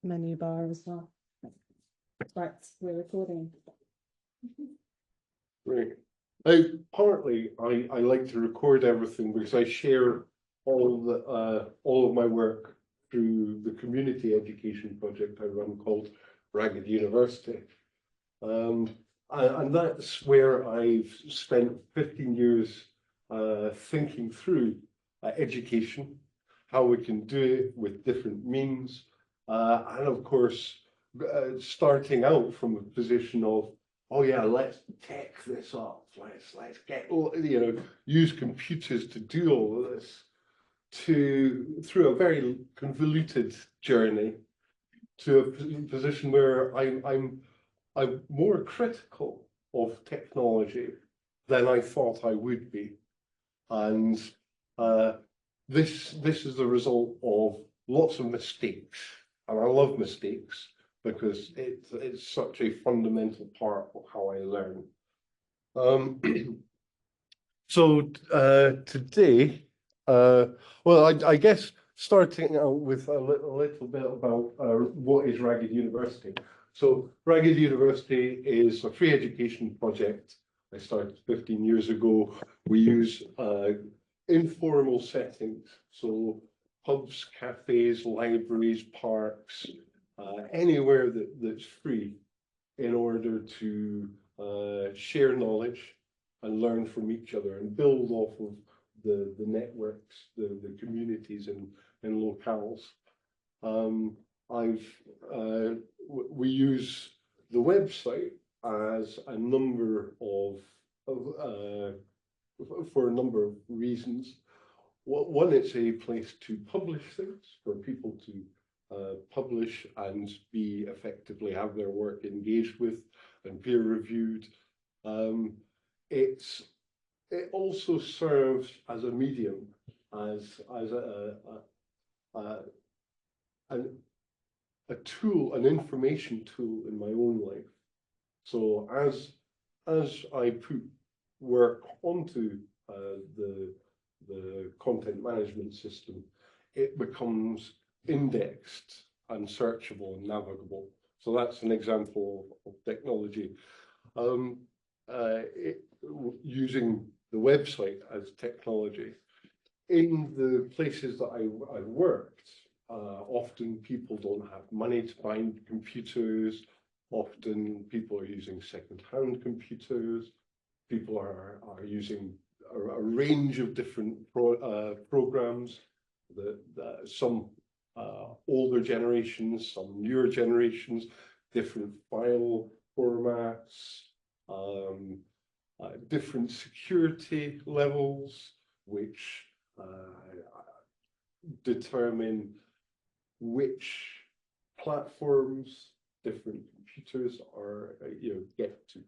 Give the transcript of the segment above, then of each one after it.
menu bar as well. Right, we're recording. Right. Partly, I like to record everything because I share all of my work through the community education project I run called Ragged University. And that's where I've spent 15 years thinking through education, how we can do it with different means, and of course, starting out from a position of, oh yeah, let's tech this up. Let's get, use computers to do all of this, through a very convoluted journey to a position where I'm more critical of technology than I thought I would be, and this is the result of lots of mistakes, and I love mistakes because it's such a fundamental part of how I learn. So today, well, I guess starting out with a little bit about what is Ragged University. So Ragged University is a free education project I started 15 years ago. We use informal settings, so pubs, cafes, libraries, parks, anywhere that's free, in order to share knowledge and learn from each other and build off of the networks, the communities and locales. We use the website as a number for a number of reasons. One, it's a place to publish things, for people to publish and be effectively have their work engaged with and peer reviewed. It also serves as a medium, as a tool, an information tool in my own life. So as I put work onto the content management system, it becomes indexed and searchable and navigable. So that's an example of technology. Using the website as technology. In the places that I worked, often people don't have money to buy computers. Often people are using second-hand computers. People are using a range of different programs. Some older generations, some newer generations, different file formats, different security levels, which determine which platforms different computers are, get to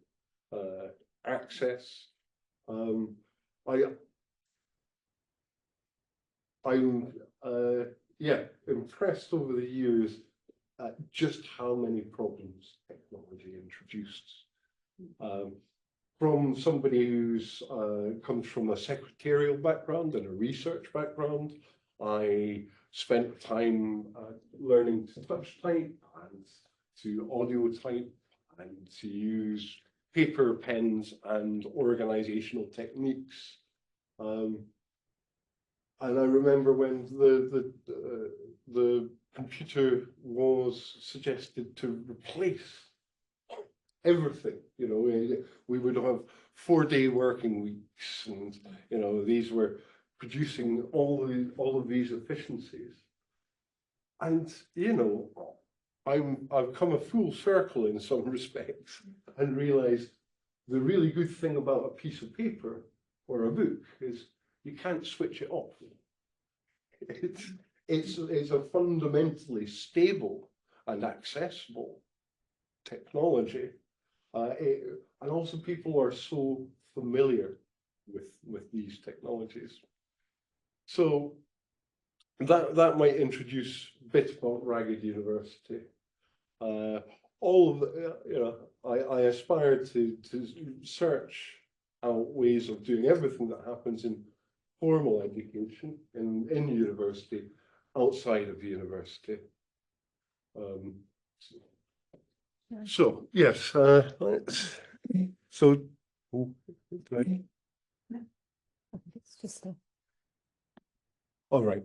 access. I'm impressed over the years at just how many problems technology introduced. From somebody who's comes from a secretarial background and a research background, I spent time learning to touch type and to audio type and to use paper, pens, and organizational techniques. And I remember when the computer was suggested to replace everything. We would have 4-day working weeks, and these were producing all of these efficiencies. And I've come a full circle in some respects and realized the really good thing about a piece of paper or a book is you can't switch it off. It's a fundamentally stable and accessible technology. And also people are so familiar with these technologies. So that might introduce a bit about Ragged University. I aspire to search out ways of doing everything that happens in formal education in university outside of university. Um, Yeah. so yes, let's, so oh, right. It's just a. All right.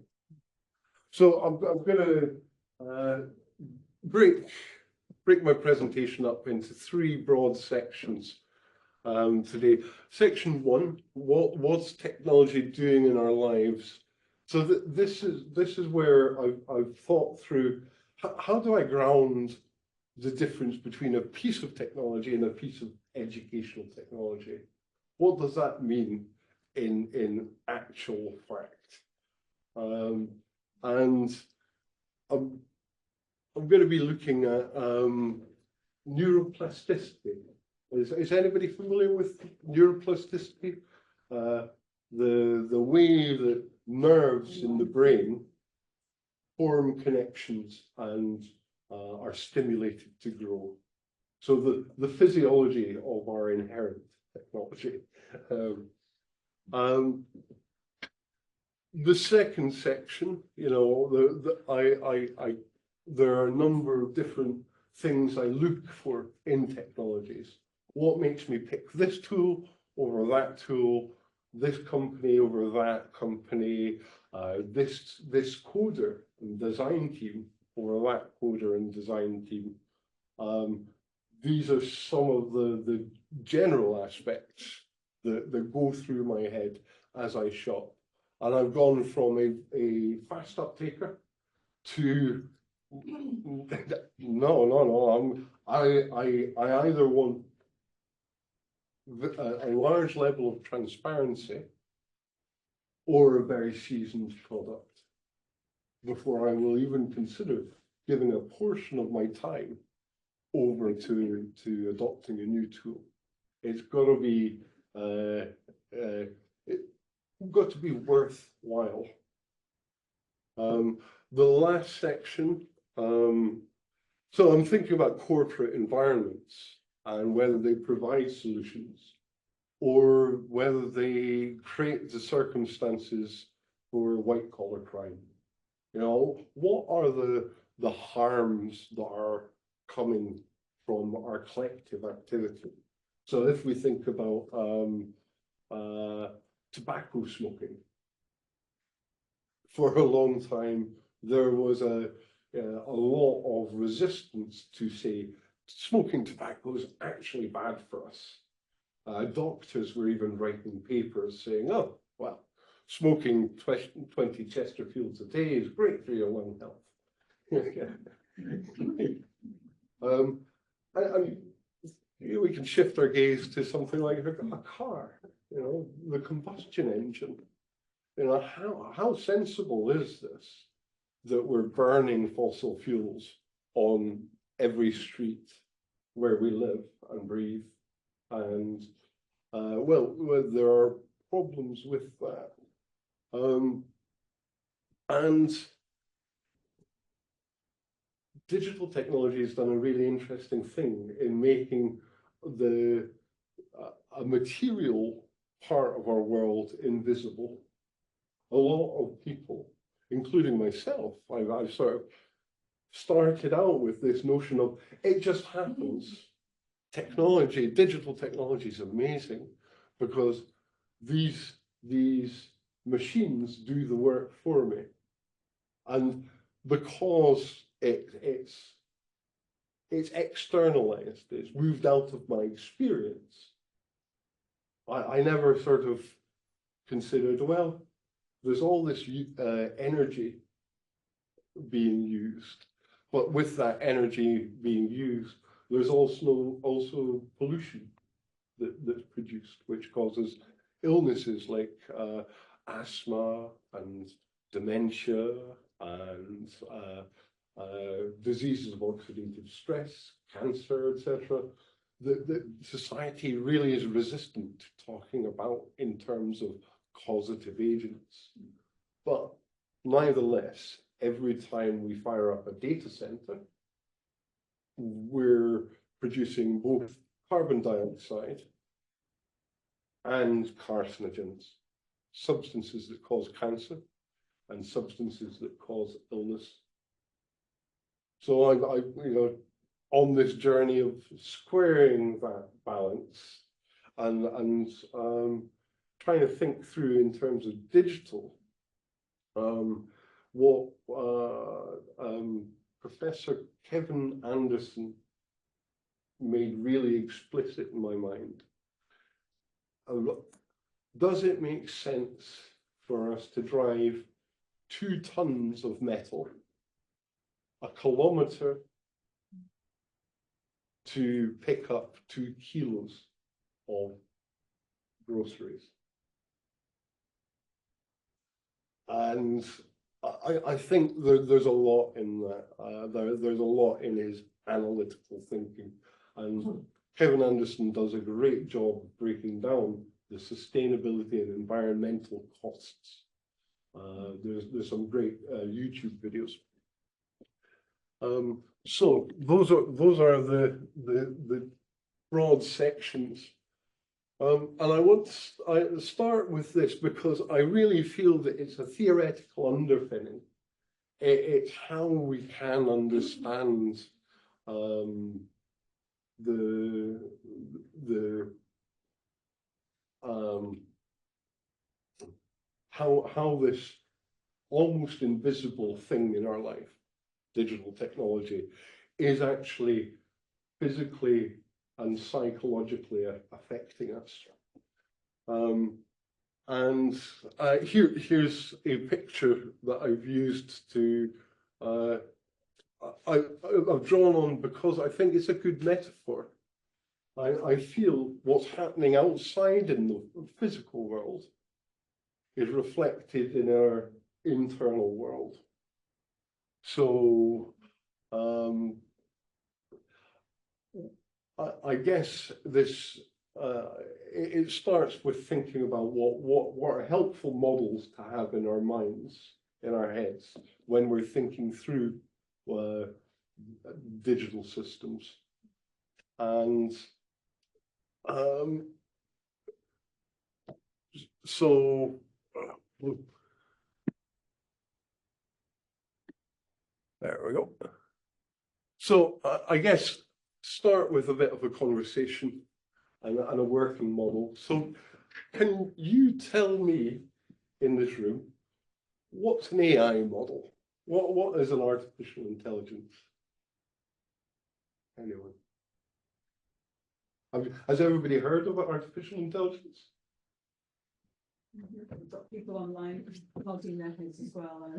So I'm going to break my presentation up into three broad sections today. Section one: what's technology doing in our lives? So this is where I've thought through how do I ground the difference between a piece of technology and a piece of educational technology. What does that mean in actual fact? And I'm going to be looking at neuroplasticity. Is anybody familiar with neuroplasticity? The way that nerves in the brain form connections and are stimulated to grow. So the physiology of our inherent technology. The second section, you know, there are a number of different things I look for in technologies. What makes me pick this tool over that tool, this company over that company, this coder and design team over that coder and design team. These are some of the general aspects that go through my head as I shop. And I've gone from a fast uptaker to no. I either want a large level of transparency or a very seasoned product before I will even consider giving a portion of my time over to adopting a new tool. It's got to be got to be worthwhile. The last section, so I'm thinking about corporate environments and whether they provide solutions or whether they create the circumstances for white collar crime. You know, what are the harms that are coming from our collective activity? So if we think about tobacco smoking, for a long time there was a lot of resistance to say smoking tobacco is actually bad for us. Doctors were even writing papers saying, oh, well, smoking 20 Chesterfields a day is great for your lung health. And we can shift our gaze to something like a car, you know, the combustion engine. You know, how sensible is this that we're burning fossil fuels on every street where we live and breathe? And well, there are problems with that. And digital technology has done a really interesting thing in making a material part of our world invisible. A lot of people, including myself, I've sort of started out with this notion of it just happens. Technology, digital technology is amazing because these machines do the work for me. And because it's externalized, it's moved out of my experience, I never sort of considered, well, there's all this energy being used, but with that energy being used, there's also pollution that's produced, which causes illnesses like asthma and dementia and diseases of oxidative stress, cancer, etc. The society really is resistant to talking about in terms of causative agents. But nevertheless, every time we fire up a data center, we're producing both carbon dioxide and carcinogens, substances that cause cancer and substances that cause illness. So on this journey of squaring that balance and trying to think through in terms of digital, what Professor Kevin Anderson made really explicit in my mind. Does it make sense for us to drive 2 tons of metal a kilometre to pick up 2 kilos of groceries? And I think there's a lot in that. There's a lot in his analytical thinking. And Kevin Anderson does a great job of breaking down the sustainability and environmental costs. There's some great YouTube videos. So those are the broad sections. And I want to start with this because I really feel that it's a theoretical underpinning. It's how we can understand how this almost invisible thing in our life, digital technology, is actually physically and psychologically affecting us. Here's a picture that I've used to, I've drawn on because I think it's a good metaphor. I feel what's happening outside in the physical world is reflected in our internal world. So I guess this it starts with thinking about what are helpful models to have in our minds, in our heads, when we're thinking through digital systems. And so there we go. So I guess start with a bit of a conversation and a working model. So can you tell me in this room, what's an AI model? What is an artificial intelligence? Anyone? Has everybody heard of artificial intelligence? We've got people online nodding their heads as well.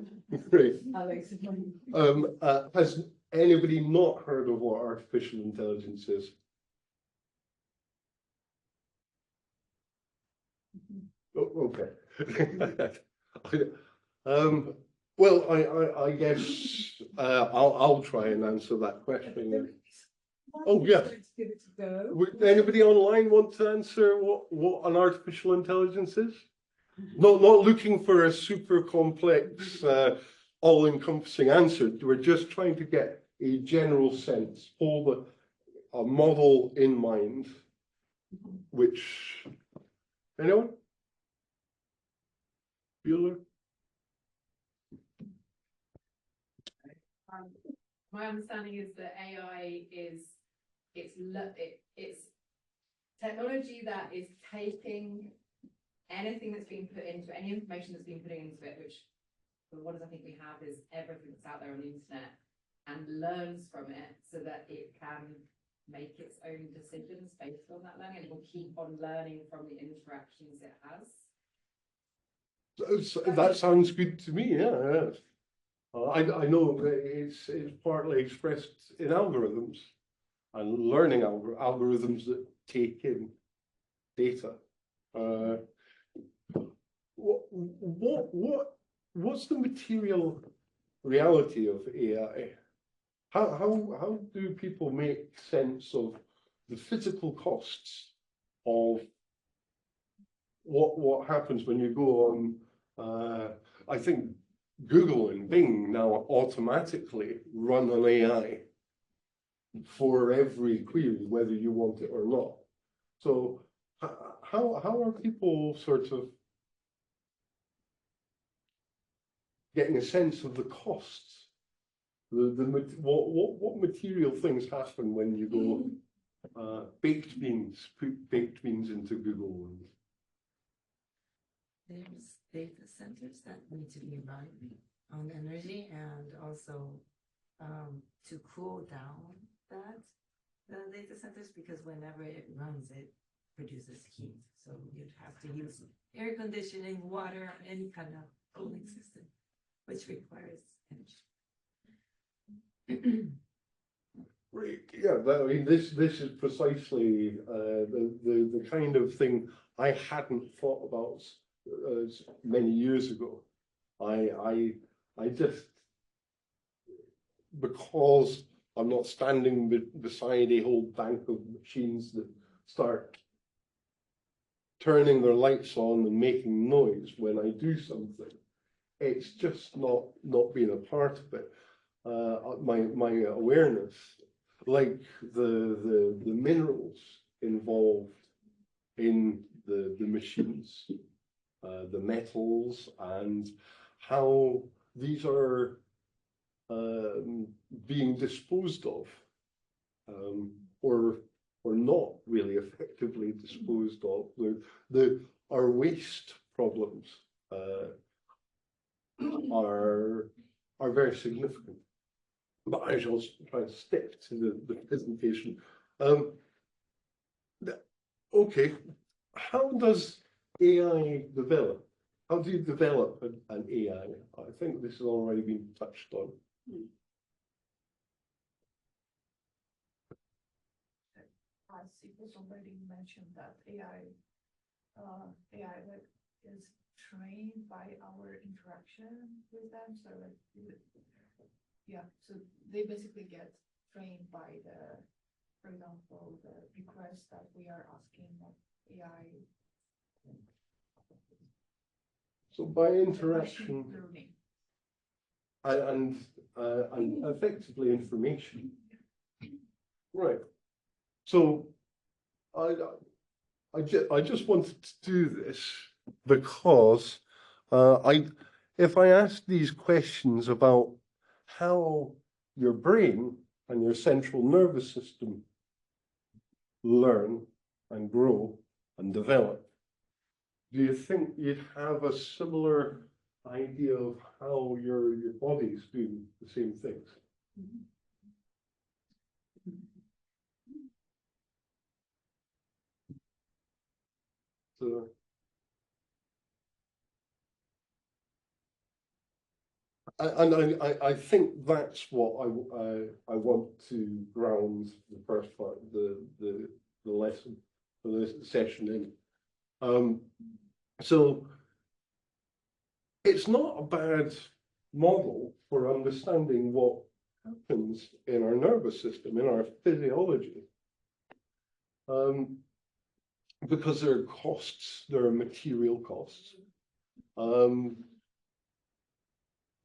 Great. Alex, has anybody not heard of what artificial intelligence is? Oh, okay. Well, I guess I'll try and answer that question. Oh yeah. Give it a go. Would anybody online want to answer what an artificial intelligence is? Not looking for a super complex, all-encompassing answer. We're just trying to get a general sense, hold a model in mind, which, anyone? Bueller? My understanding is that AI is it's technology that is taking anything that's been put into any information that's been put into it, which the ones I think we have is everything that's out there on the internet, and learns from it so that it can make its own decisions based on that learning, and it will keep on learning from the interactions it has. That sounds good to me. Yeah. I know that it's partly expressed in algorithms and learning algorithms that take in data. What's the material reality of AI? How do people make sense of the physical costs of what happens when you go on? I think Google and Bing now automatically run an AI for every query, whether you want it or not. So how are people sort of getting a sense of the costs what material things happen when you go baked beans, put baked beans into Google? There's data centers that need to be run on energy and also to cool down the data centers, because whenever it runs, it produces heat. So you'd have to use air conditioning, water, any kind of cooling system, which requires energy. Right, yeah, I mean, this is precisely the kind of thing I hadn't thought about many years ago. I just, because I'm not standing beside a whole bank of machines that start turning their lights on and making noise when I do something. It's just not being a part of it. My awareness, like the minerals involved in the machines, the metals, and how these are being disposed of, or not really effectively disposed of. Our waste problems are very significant. But I shall try to stick to the presentation. Okay, how does AI develop? How do you develop an AI? I think this has already been touched on. As it was already mentioned, that AI like, is trained by our interaction with them. So like, yeah, so they basically get trained by for example, the request that we are asking of AI. So by interaction Learning. and effectively information. Right. So I just wanted to do this because if I ask these questions about how your brain and your central nervous system learn and grow and develop, do you think you'd have a similar idea of how your bodies do the same things? So, I think that's what I want to ground the first part of the lesson, for this session in. So it's not a bad model for understanding what happens in our nervous system, in our physiology. Because there are costs, there are material costs.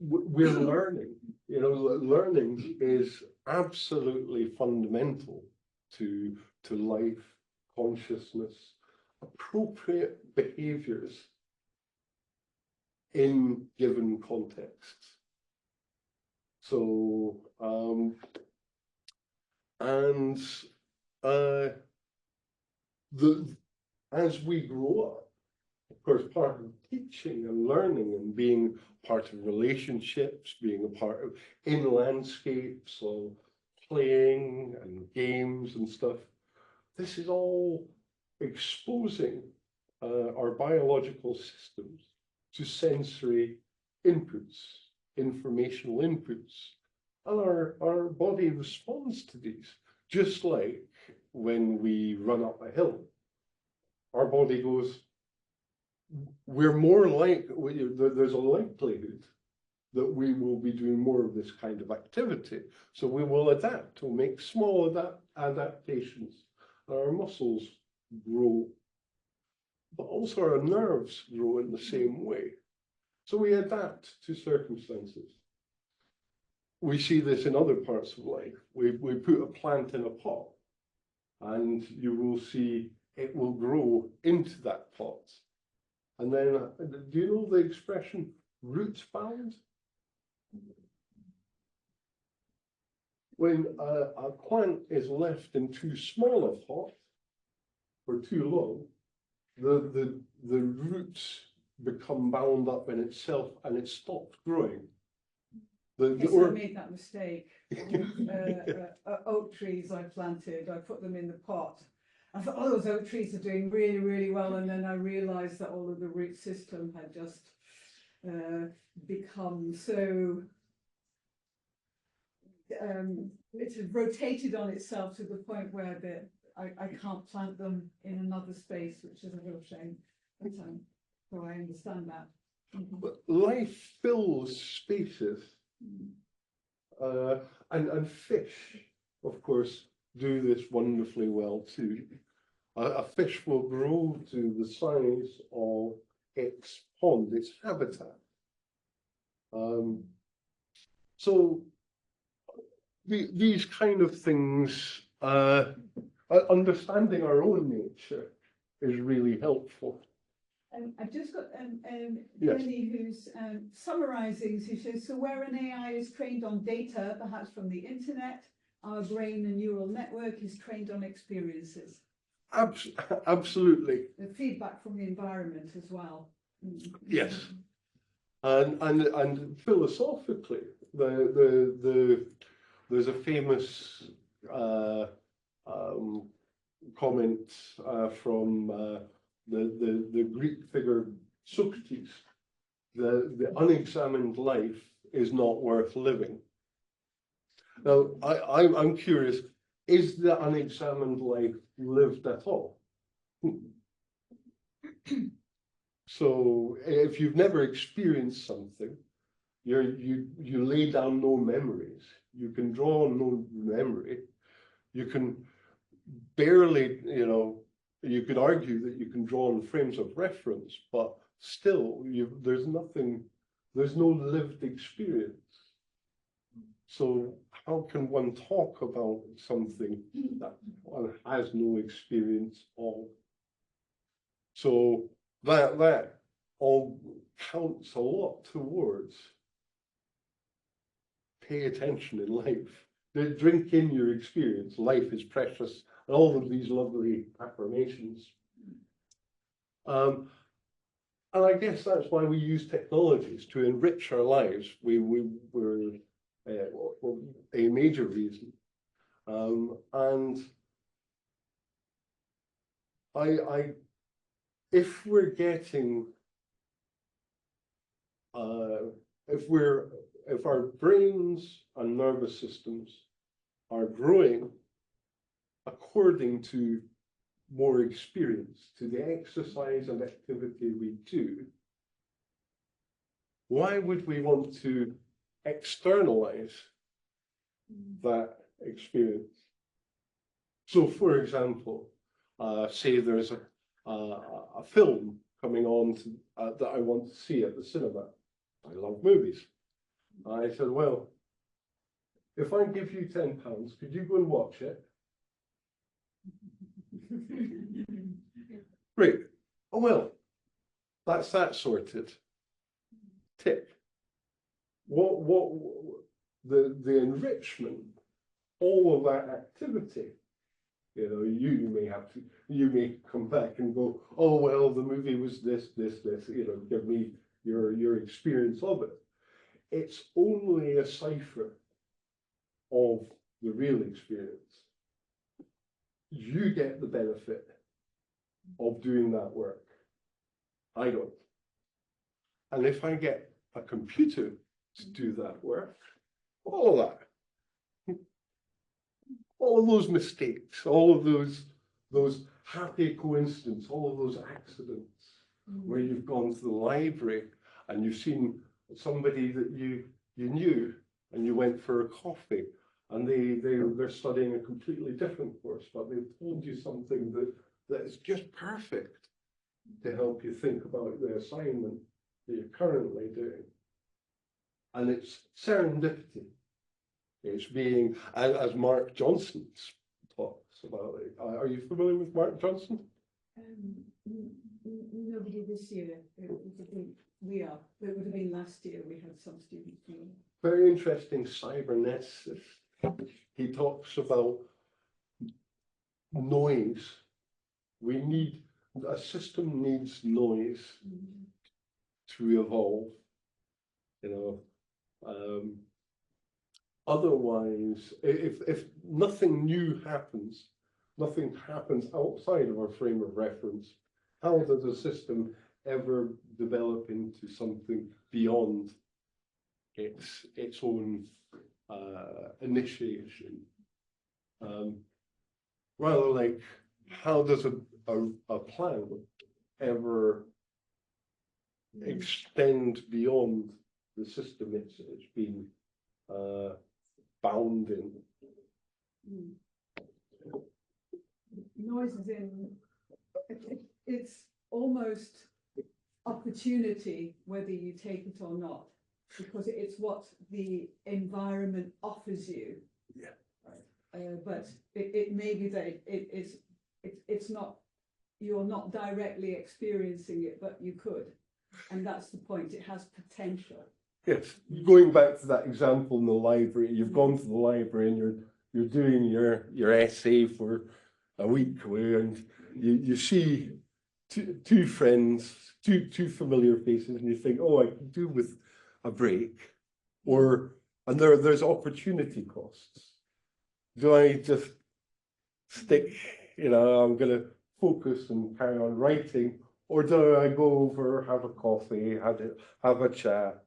We're learning, learning is absolutely fundamental to life, consciousness, appropriate behaviors in given contexts. So, as we grow up, of course, part of teaching and learning and being part of relationships, being a part of in landscapes or playing and games and stuff, this is all exposing our biological systems to sensory inputs, informational inputs. And our body responds to these, just like when we run up a hill. Our body goes, we're more there's a likelihood that we will be doing more of this kind of activity. So we will adapt, we'll make small adaptations. Our muscles grow, but also our nerves grow in the same way. So we adapt to circumstances. We see this in other parts of life. We put a plant in a pot, and you will see it will grow into that pot. And then, do you know the expression roots bound? when a plant is left in too small a pot for too long, the roots become bound up in itself and it stops growing. Yes, I made that mistake. Oak trees I planted, I put them in the pot. I thought, oh, those oak trees are doing really, really well. And then I realized that all of the root system had just become so, it had rotated on itself to the point where I can't plant them in another space, which is a real shame. But, so I understand that. But life fills spaces. And fish, of course, do this wonderfully well too. A fish will grow to the size of its pond, its habitat. So these kind of things, understanding our own nature is really helpful. I've just got Yes. Jenny who's summarising. She says, so where an AI is trained on data, perhaps from the internet, our brain and neural network is trained on experiences. Absolutely. The feedback from the environment as well. Yes. And philosophically, there's a famous comment from the Greek figure Socrates. The unexamined life is not worth living. Now, I'm curious, is the unexamined life lived at all? So if you've never experienced something, you lay down no memories. You can draw on no memory. You can barely, you could argue that you can draw on frames of reference, but still, there's no lived experience. So how can one talk about something that one has no experience of? So that all counts a lot towards pay attention in life. Drink in your experience. Life is precious. And all of these lovely affirmations. And I guess that's why we use technologies to enrich our lives. We're a major reason. And if we're getting, if our brains and nervous systems are growing according to more experience, to the exercise and activity we do, why would we want to externalize that experience? So, for example, say there's a film coming on that I want to see at the cinema. I love movies. I said, well, if I give you £10, could you go and watch it? Great. Oh, well, that's that sorted. Tick. What the enrichment, all of that activity, you may come back and go, oh, well, the movie was this, give me your experience of it. It's only a cipher of the real experience. You get the benefit of doing that work. I don't. And if I get a computer to do that work, all of that, all of those mistakes, all of those happy coincidences, all of those accidents where you've gone to the library and you've seen somebody that you knew and you went for a coffee and they're studying a completely different course, but they've told you something that is just perfect to help you think about the assignment that you're currently doing. And it's serendipity. It's being, as Mark Johnson talks about it. Are you familiar with Mark Johnson? Nobody this year. We are. It would have been last year. We had some students. Very interesting cyberneticist. he talks about noise. A system needs noise to evolve, you know. Otherwise, if nothing new happens, nothing happens outside of our frame of reference, how does a system ever develop into something beyond its own initiation? Rather like, how does a plan ever extend beyond the system it's been bound in? Noise is it's almost opportunity, whether you take it or not, because it's what the environment offers you. Yeah. But it may be that it's not, you're not directly experiencing it, but you could. And that's the point, it has potential. Yes, going back to that example in the library, you've gone to the library and you're doing your essay for a week, and you see two friends, two familiar faces, and you think, oh, I could do with a break, and there's opportunity costs. Do I just stick, I'm going to focus and carry on writing, or do I go over, have a coffee, have a chat?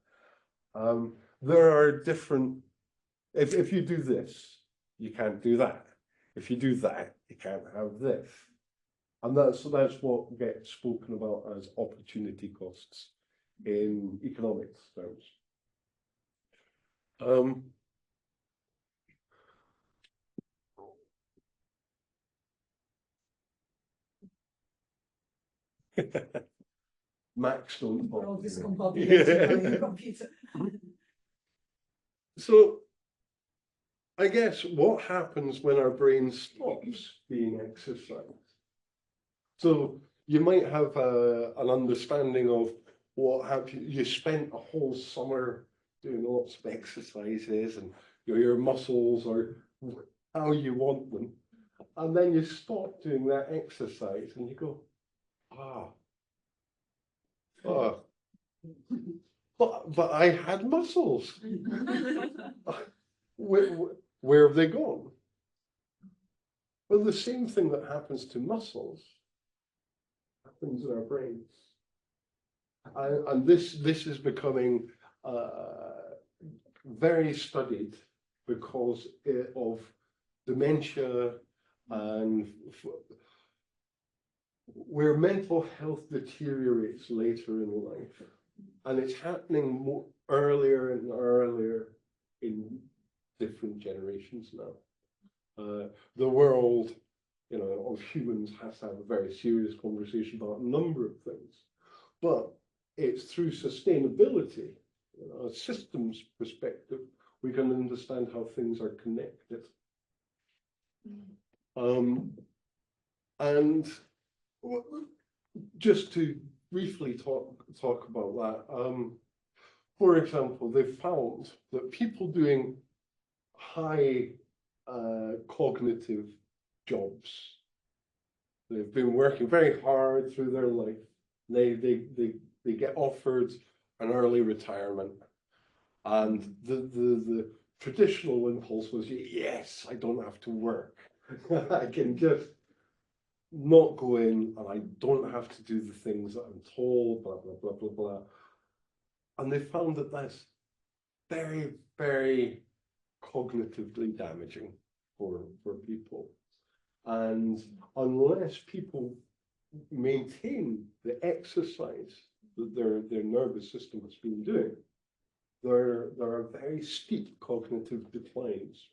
There are different, if you do this, you can't do that. If you do that, you can't have this. And that's what gets spoken about as opportunity costs in economics terms. Max don't We're all talk. discombobulated by your computer. So I guess what happens when our brain stops being exercised? So you might have an understanding of what happened. You spent a whole summer doing lots of exercises, and your muscles are how you want them. And then you stop doing that exercise and you go, but I had muscles. Where have they gone? Well, the same thing that happens to muscles happens in our brains. And this is becoming very studied because of dementia and where mental health deteriorates later in life. And it's happening more earlier and earlier in different generations now. The world, of humans has to have a very serious conversation about a number of things. But it's through sustainability, a systems perspective, we can understand how things are connected. And just to briefly talk about that, for example, they've found that people doing high cognitive jobs, they've been working very hard through their life, they get offered an early retirement, and the traditional impulse was, yes, I don't have to work. I can just not go in, and I don't have to do the things that I'm told, blah, blah, blah, blah, blah. And they found that that's very, very cognitively damaging for people. And unless people maintain the exercise that their nervous system has been doing, there are very steep cognitive declines.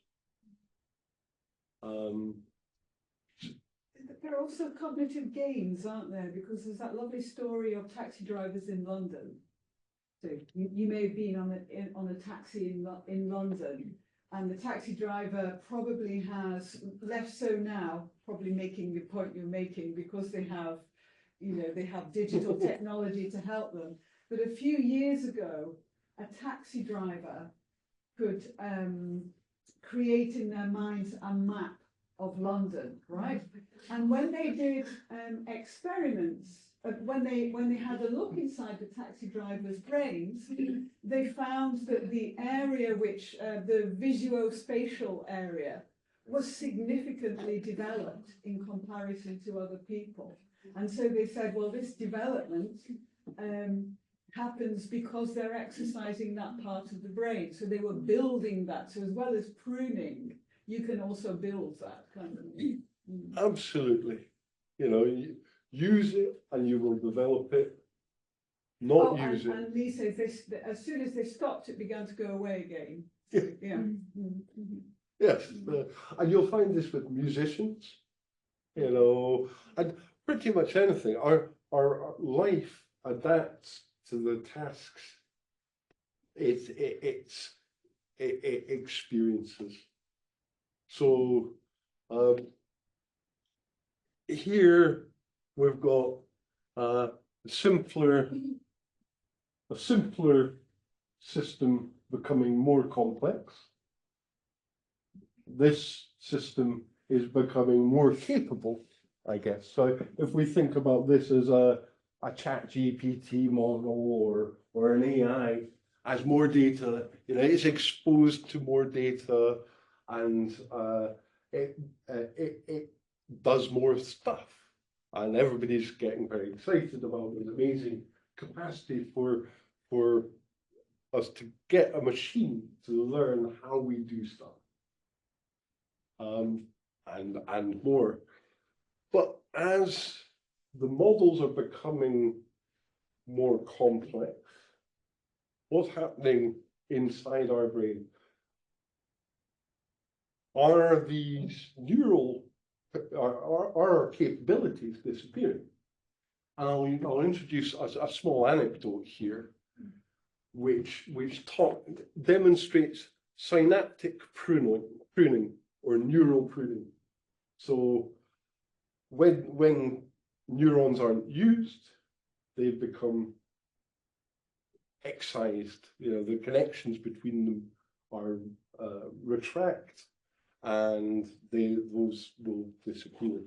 There are also cognitive gains, aren't there? Because there's that lovely story of taxi drivers in London. So you may have been on a taxi in London, and the taxi driver probably has less so now, probably making the point you're making, because they have, they have digital technology to help them. But a few years ago, a taxi driver could create in their minds a map of London, right? And when they did experiments, when they had a look inside the taxi drivers' brains, they found that the area which, the visuospatial area, was significantly developed in comparison to other people. And so they said, well, this development happens because they're exercising that part of the brain. So they were building that. So as well as pruning, you can also build that kind of thing. Absolutely. You know, you use it and you will develop it. Not use it. And Lisa, as soon as they stopped, it began to go away again. Yeah. Yes, and you'll find this with musicians, you know, and pretty much anything. Our life adapts to the tasks it experiences. So here we've got a simpler system becoming more complex. This system is becoming more capable, I guess. So if we think about this as a chat GPT model or an AI, as more data, you know, it's exposed to more data and it does more stuff. And everybody's getting very excited about the amazing capacity for us to get a machine to learn how we do stuff. And more. But as the models are becoming more complex, what's happening inside our brain? Are these are our capabilities disappearing? And I'll introduce a small anecdote here, which demonstrates synaptic pruning or neural pruning. So when neurons aren't used, they become excised. You know, the connections between them are retract, and those will disappear.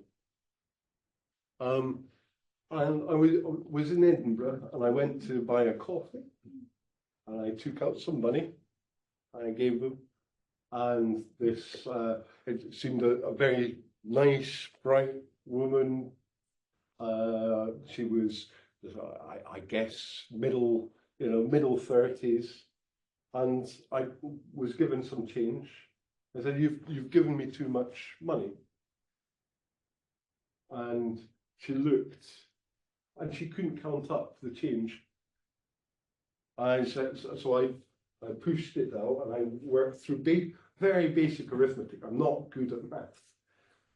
And I was in Edinburgh, and I went to buy a coffee, and I took out some money, and I gave them. And this, it seemed a very nice, bright woman. She was, I guess, middle 30s. And I was given some change. I said, "You've given me too much money." And she looked, and she couldn't count up the change. I said, so I pushed it out, and I worked through very basic arithmetic. I'm not good at maths,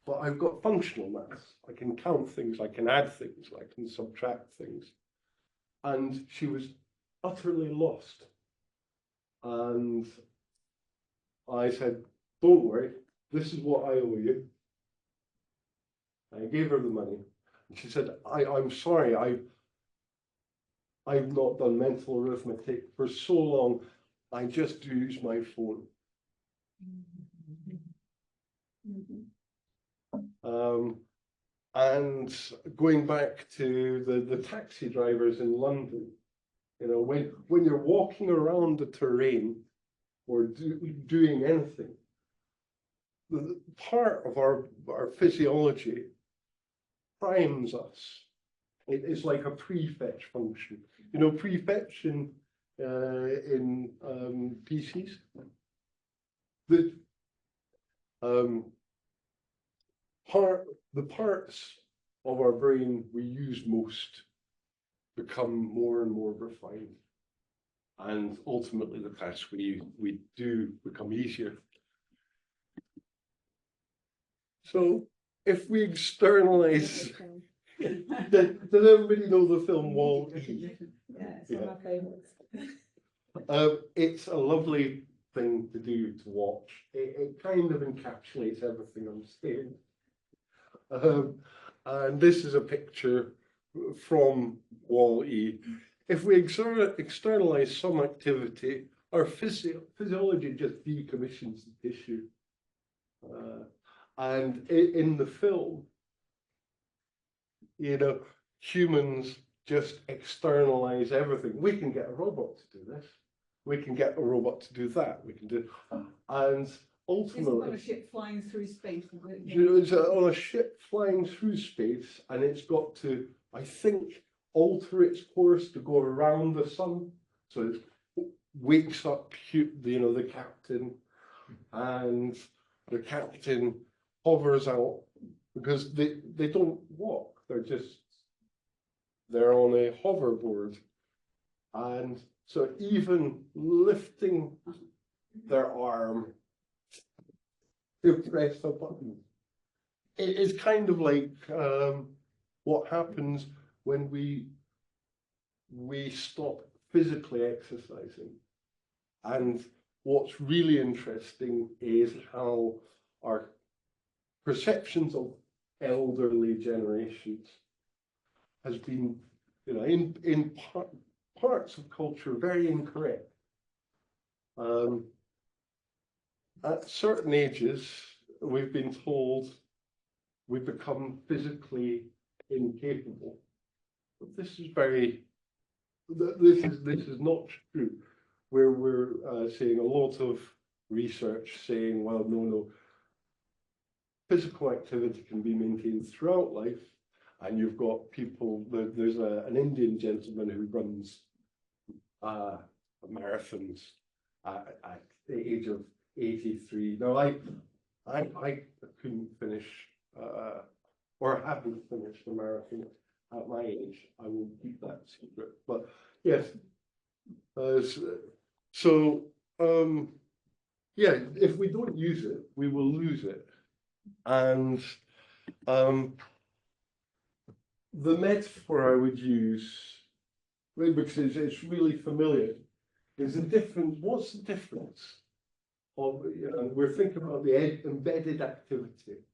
but I've got functional maths. I can count things, I can add things, I can subtract things. And she was utterly lost. And I said, "Don't worry, this is what I owe you." I gave her the money. And she said, I'm sorry, I've not done mental arithmetic for so long. I just use my phone. And going back to the taxi drivers in London, you know, when you're walking around the terrain or doing anything, the part of our physiology primes us. It is like a prefetch function. You know, prefetch in PCs. The parts of our brain we use most become more and more refined, and ultimately the tasks we do become easier. So if we externalize, does everybody know the film Wall-E? Yeah, it's one of my favourites. It's a lovely thing to do to watch. It kind of encapsulates everything I'm saying. And this is a picture from Wall-E. If we externalize some activity, our physiology just decommissions the tissue. And in the film, humans just externalize everything. We can get a robot to do this. We can get a robot to do that. We can do, and ultimately, it's on a ship flying through space. it's on a ship flying through space, and it's got to, I think, alter its course to go around the sun. So it wakes up, the captain, and the captain hovers out because they don't walk. They're on a hoverboard. And so even lifting their arm to press a button, it is kind of like what happens when we stop physically exercising. And what's really interesting is how our perceptions of elderly generations has been, in parts of culture, very incorrect. At certain ages, we've been told we become physically incapable. But this is not true. We're seeing a lot of research saying, well, no, physical activity can be maintained throughout life. And you've got people, there's an Indian gentleman who runs marathons at the age of 83. Now, I couldn't finish, or haven't finished the marathon at my age. I will keep that secret. But yes, yeah, if we don't use it, we will lose it. And the metaphor I would use, because it's really familiar, is the difference. What's the difference of, we're thinking about the embedded activity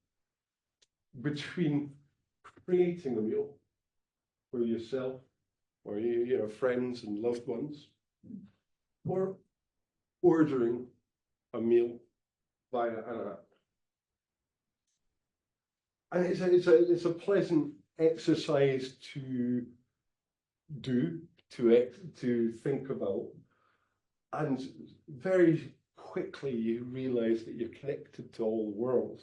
between creating a meal for yourself or your friends and loved ones, or ordering a meal via an app. And it's a pleasant exercise to do, to think about, and very quickly you realize that you're connected to all the world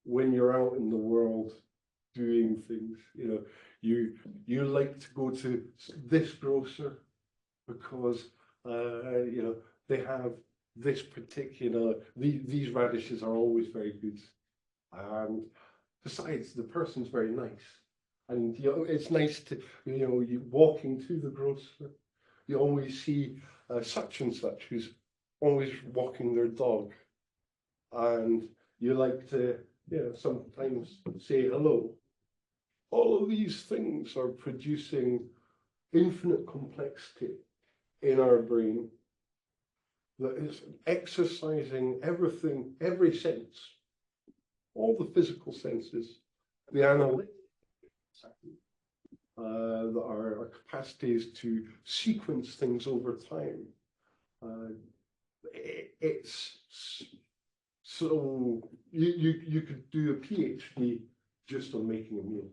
when you're out in the world doing things. You like to go to this grocer because they have this particular, these radishes are always very good, and besides, the person's very nice. And it's nice to, you walking to the grocer, you always see such and such who's always walking their dog. And you like to, sometimes say hello. All of these things are producing infinite complexity in our brain that is exercising everything, every sense, all the physical senses, the analytic, our capacities to sequence things over time. It's so you could do a PhD just on making a meal.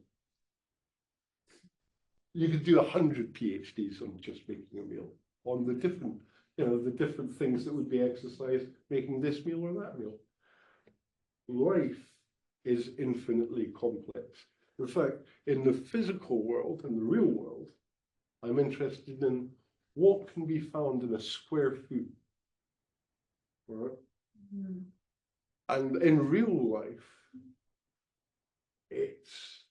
You could do 100 PhDs on just making a meal, on the different things that would be exercised, making this meal or that meal. Life is infinitely complex. In fact, in the physical world, in the real world, I'm interested in what can be found in a square foot. Right? Mm. And in real life, it's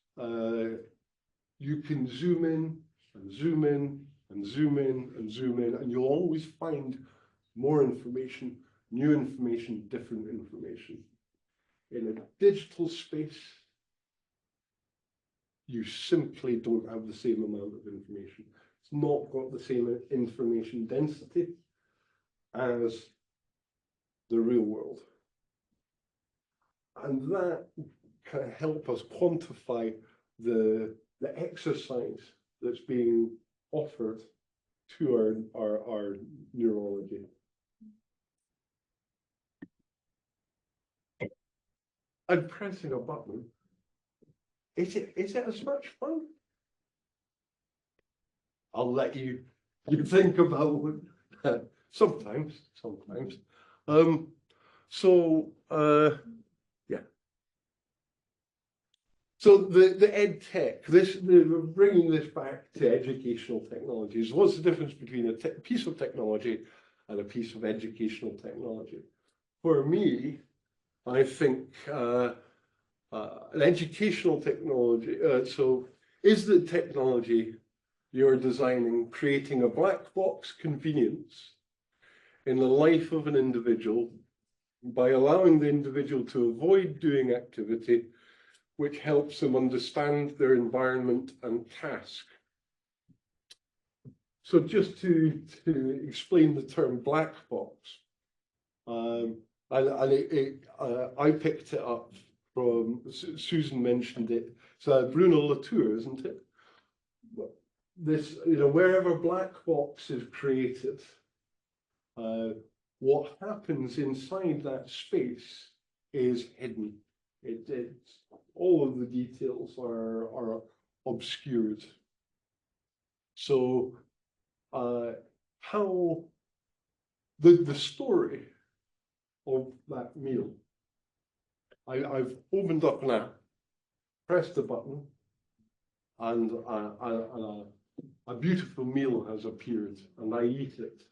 you can zoom in and zoom in and zoom in and zoom in, and you'll always find more information, new information, different information. In a digital space, you simply don't have the same amount of information. It's not got the same information density as the real world. And that can help us quantify the exercise that's being offered to our neurology. and pressing a button. Is it as much fun? I'll let you think about it. Sometimes. Yeah. So the ed tech, we're bringing this back to educational technologies. What's the difference between a piece of technology and a piece of educational technology? For me, I think an educational technology, so is the technology you're designing creating a black box convenience in the life of an individual by allowing the individual to avoid doing activity which helps them understand their environment and task. So just to explain the term black box, I picked it up from, Susan mentioned it, so Bruno Latour, isn't it? This, wherever black box is created, what happens inside that space is hidden. It's all of the details are obscured. So how the story of that meal, I've opened up an app, pressed the button, and a beautiful meal has appeared, and I eat it.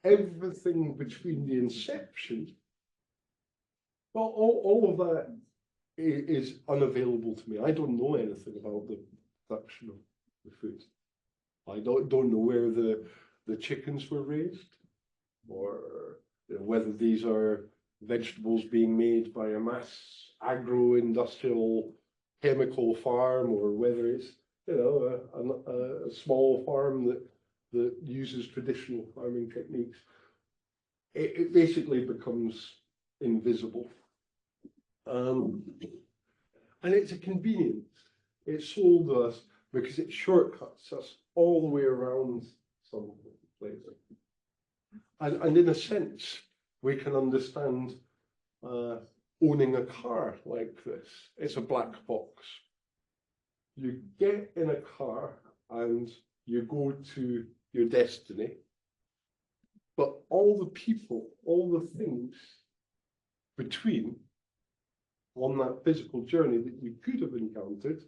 Everything between the inception, well, all of that is unavailable to me. I don't know anything about the production of the food. I don't know where the chickens were raised, or whether these are vegetables being made by a mass agro-industrial chemical farm, or whether it's a small farm that uses traditional farming techniques. It basically becomes invisible. And it's a convenience. It's sold us because it shortcuts us all the way around some places. And in a sense, we can understand owning a car like this. It's a black box. You get in a car and you go to your destiny, but all the people, all the things between on that physical journey that you could have encountered,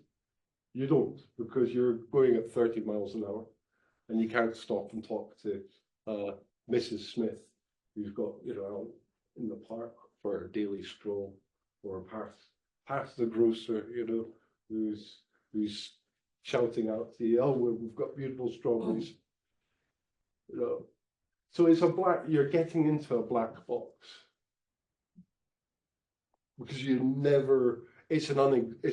you don't, because you're going at 30 miles an hour and you can't stop and talk to Mrs. Smith, who's got, out in the park for a daily stroll, or past the grocer, who's shouting out to you, oh, well, we've got beautiful strawberries. So it's you're getting into a black box. Because it's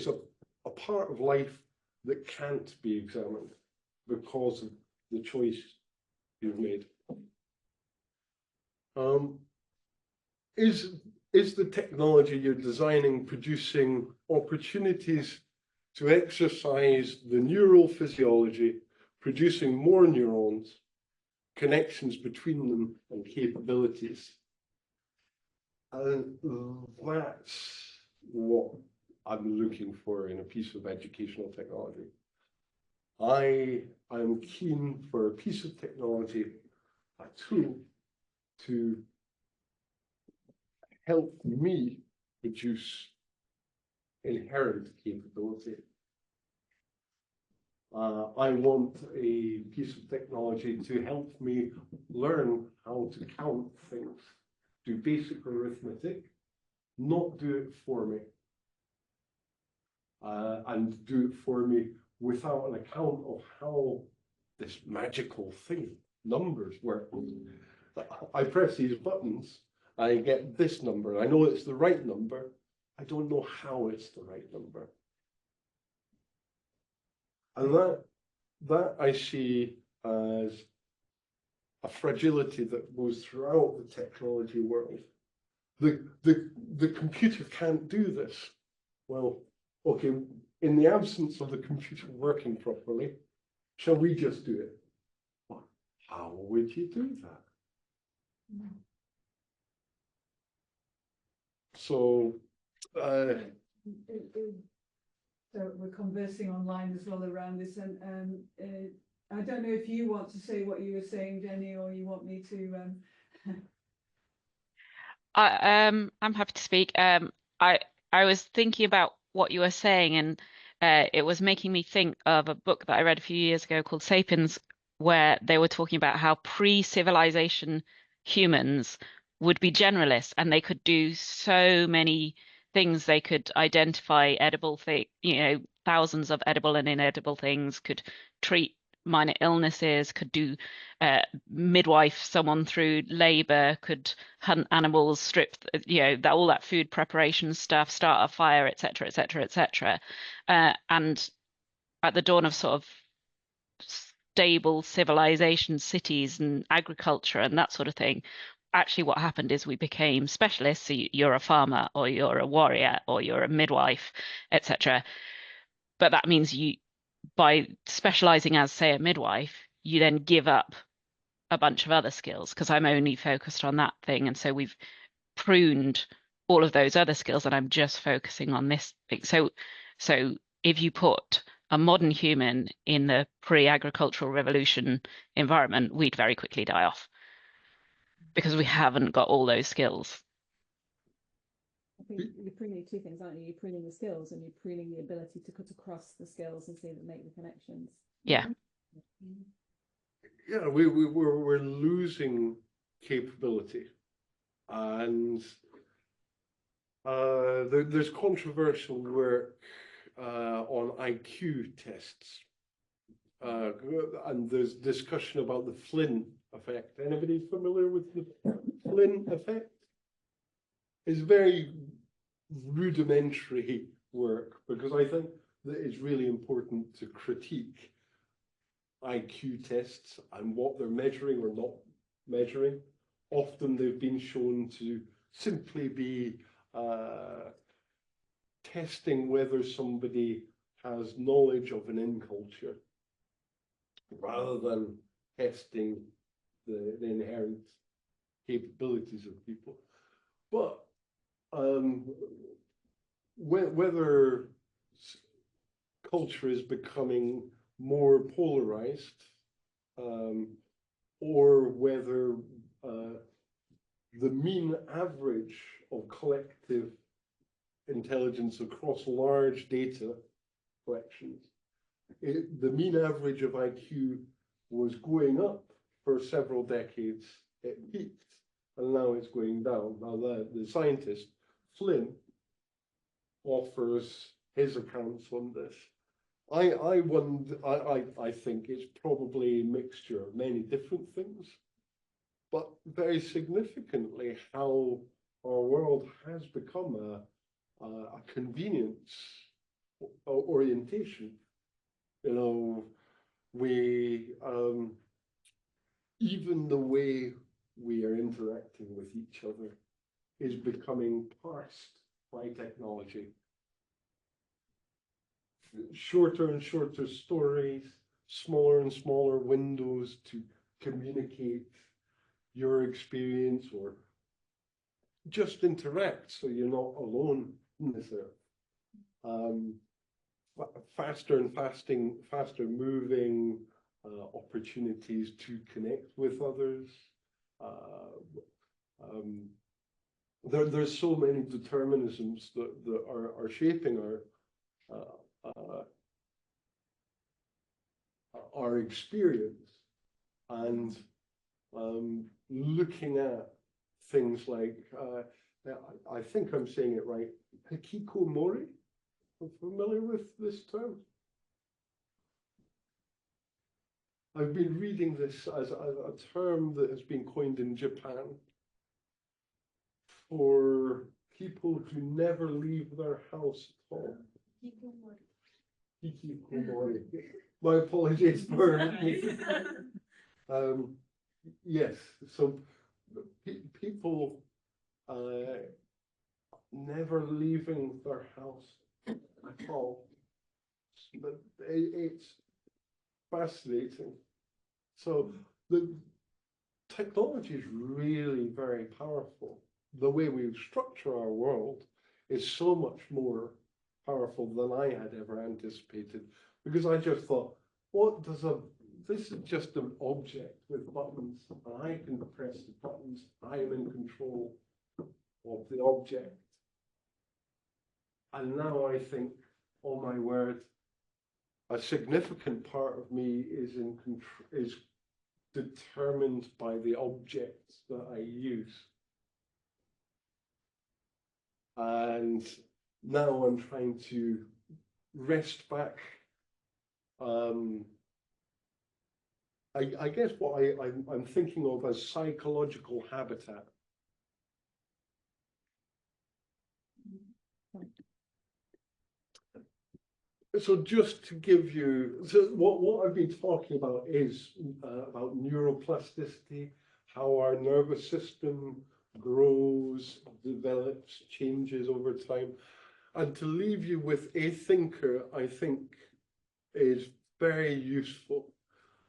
a part of life that can't be examined because of the choice you've made. Is the technology you're designing producing opportunities to exercise the neural physiology, producing more neurons, connections between them, and capabilities? And that's what I'm looking for in a piece of educational technology. I am keen for a piece of technology, a tool, to help me produce inherent capability. I want a piece of technology to help me learn how to count things, do basic arithmetic, not do it for me, and do it for me without an account of how this magical thing, numbers, work. I press these buttons, I get this number. I know it's the right number. I don't know how it's the right number. And that I see as a fragility that goes throughout the technology world. The computer can't do this. Well, okay, in the absence of the computer working properly, shall we just do it? Well, how would you do that? So, So we're conversing online as well around this, and I don't know if you want to say what you were saying, Jenny, or you want me to. I'm happy to speak. I was thinking about what you were saying, and it was making me think of a book that I read a few years ago called *Sapiens*, where they were talking about how pre-civilization humans would be generalists, and they could do so many things. They could identify edible thing, thousands of edible and inedible things, could treat minor illnesses, could do midwife someone through labor, could hunt animals, strip, that all that food preparation stuff, start a fire, etc., etc., etc. And at the dawn of sort of stable civilization, cities and agriculture and that sort of thing, actually what happened is we became specialists. So you're a farmer, or you're a warrior, or you're a midwife, etc. But that means by specializing as, say, a midwife, you then give up a bunch of other skills, because I'm only focused on that thing. And so we've pruned all of those other skills, and I'm just focusing on this thing. So if you put a modern human in the pre-agricultural revolution environment, we'd very quickly die off, because we haven't got all those skills. I think you're pruning two things, aren't you? You're pruning the skills, and you're pruning the ability to cut across the skills and see that make the connections. Yeah. yeah, we're losing capability, and there's controversial work on IQ tests, and there's discussion about the Flynn effect. Anybody familiar with the Flynn effect? It's very rudimentary work, because I think that it's really important to critique IQ tests and what they're measuring or not measuring. Often they've been shown to simply be testing whether somebody has knowledge of an in-culture, rather than testing the inherent capabilities of people. But whether culture is becoming more polarized, or whether the mean average of collective intelligence across large data collections, the mean average of IQ was going up for several decades. It peaked, and now it's going down. Now the scientist Flynn offers his accounts on this. I think it's probably a mixture of many different things, but very significantly how our world has become a convenience orientation. We even the way we are interacting with each other is becoming parsed by technology. Shorter and shorter stories, smaller and smaller windows to communicate your experience, or just interact so you're not alone in this earth. Faster and faster moving opportunities to connect with others. There's so many determinisms that are shaping our experience, and looking at things like, I think I'm saying it right, hikikomori. Are you familiar with this term? I've been reading this as a term that has been coined in Japan for people who never leave their house at all. Hikikomori. My apologies for yes, so people never leaving their house at all. But it's fascinating. So the technology is really very powerful, the way we structure our world is so much more powerful than I had ever anticipated. Because I just thought, this is just an object with buttons, and I can press the buttons. I am in control of the object. And now I think, oh my word, a significant part of me is determined by the objects that I use. And now I'm trying to wrest back. I guess what I'm thinking of as psychological habitat. So just to give you, so what I've been talking about is about neuroplasticity, how our nervous system grows, develops, changes over time. And to leave you with a thinker, I think, is very useful.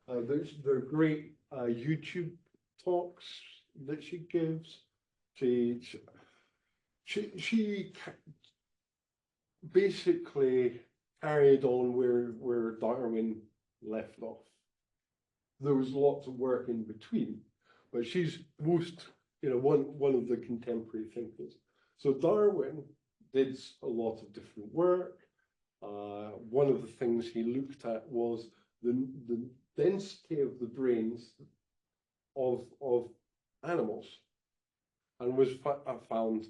There are great YouTube talks that she gives. She basically carried on where Darwin left off. There was lots of work in between, but she's one of the contemporary thinkers. So Darwin did a lot of different work. One of the things he looked at was the density of the brains of animals, and found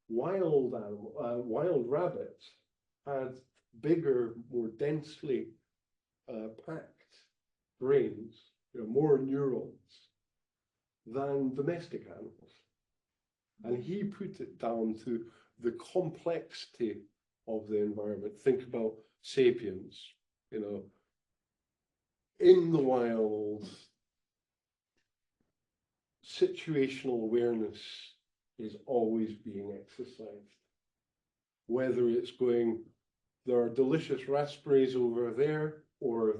wild rabbits had bigger, more densely packed brains, more neurons than domestic animals. And he put it down to the complexity of the environment. Think about sapiens, in the wild, situational awareness is always being exercised. Whether it's going, there are delicious raspberries over there, or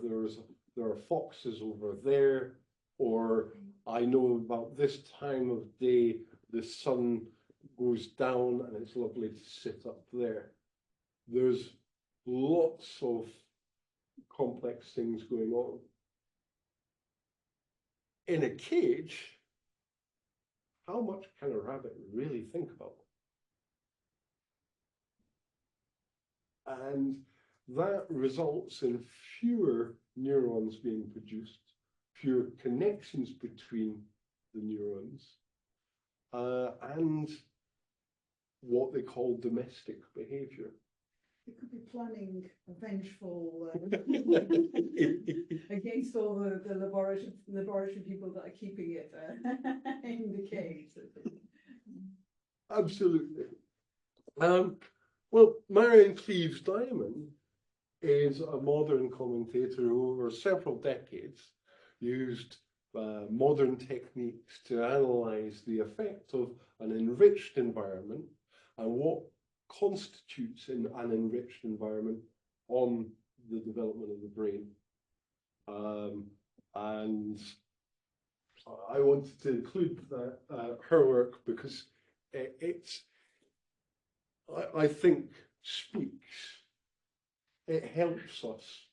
there are foxes over there, or I know about this time of day, the sun goes down and it's lovely to sit up there. There's lots of complex things going on. In a cage, how much can a rabbit really think about? And that results in fewer neurons being produced, fewer connections between the neurons, and what they call domestic behavior. It could be planning a vengeful against all the laboratory people that are keeping it in the cage. Absolutely. Well, Marion Cleaves Diamond is a modern commentator who over several decades used modern techniques to analyze the effect of an enriched environment and what constitutes an enriched environment on the development of the brain. And I wanted to include her work because I think it helps us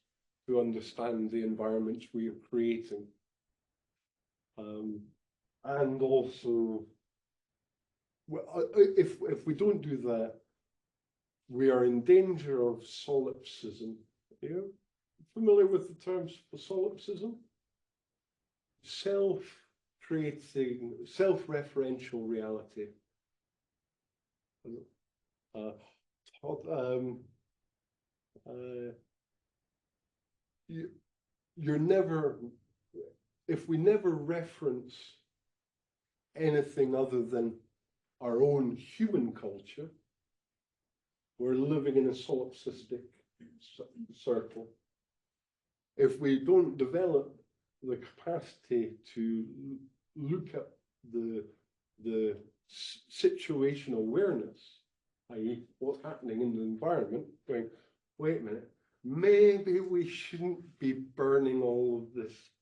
to understand the environments we are creating. And also, if we don't do that, we are in danger of solipsism. Are you familiar with the terms for solipsism? Self-creating, self-referential reality. You're never, if we never reference anything other than our own human culture, we're living in a solipsistic circle. If we don't develop the capacity to look at the situational awareness, i.e. what's happening in the environment, going, wait a minute, maybe we shouldn't be burning all of this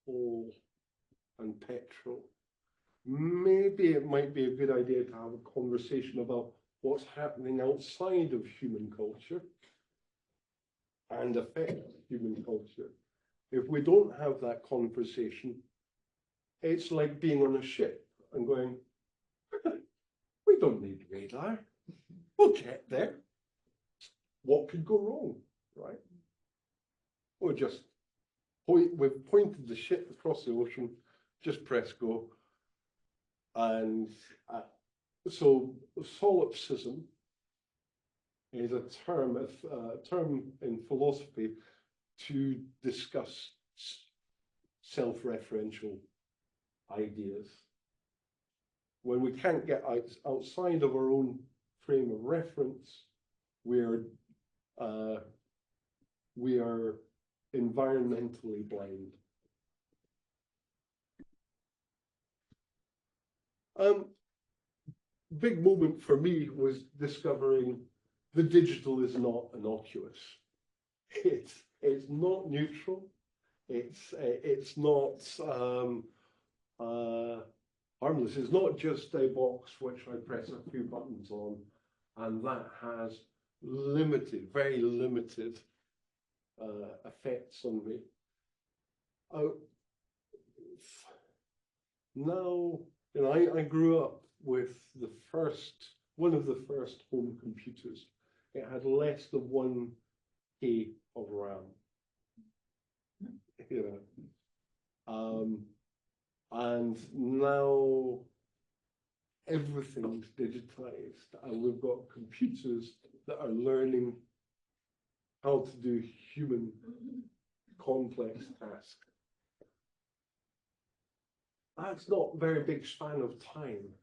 coal and petrol. maybe it might be a good idea to have a conversation about what's happening outside of human culture and affects human culture. If we don't have that conversation, it's like being on a ship and going, we don't need radar. We'll get there. What could go wrong, right? We've pointed the ship across the ocean, just press go. And so solipsism is a term in philosophy to discuss self-referential ideas. When we can't get outside of our own frame of reference, we are environmentally blind. Big moment for me was discovering the digital is not innocuous. It's not neutral. It's not harmless. It's not just a box which I press a few buttons on, and that has very limited effects on me. Now, I grew up with one of the first home computers. It had less than 1K of RAM. And now everything's digitized, and we've got computers that are learning how to do human complex tasks. That's not a very big span of time.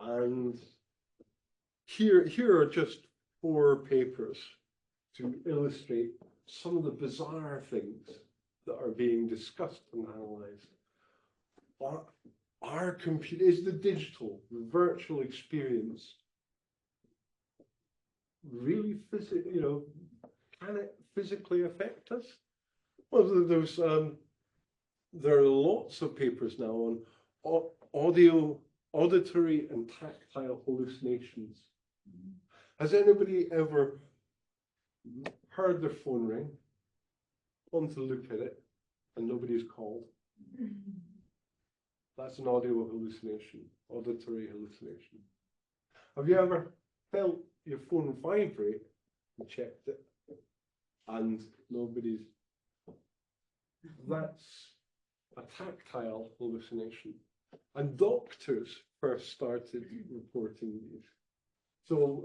And here are just 4 papers to illustrate some of the bizarre things that are being discussed and analyzed. Our computer is the digital, the virtual experience really can it physically affect us? Well, there are lots of papers now on auditory and tactile hallucinations. Has anybody ever heard their phone ring, gone to look at it, and nobody's called? That's an audio hallucination, auditory hallucination. Have you ever felt your phone vibrate and checked it, and nobody's? That's a tactile hallucination. And doctors first started reporting these. So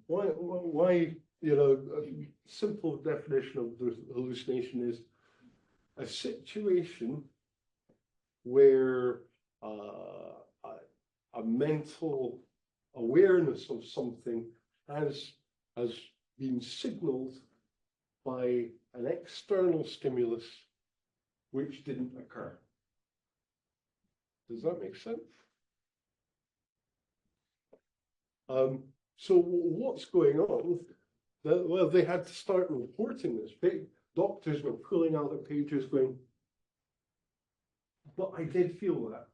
why, a simple definition of the hallucination is a situation where a mental awareness of something has been signaled by an external stimulus which didn't occur. Does that make sense? So what's going on? Well, they had to start reporting this. Doctors were pulling out their pages going, but I did feel that.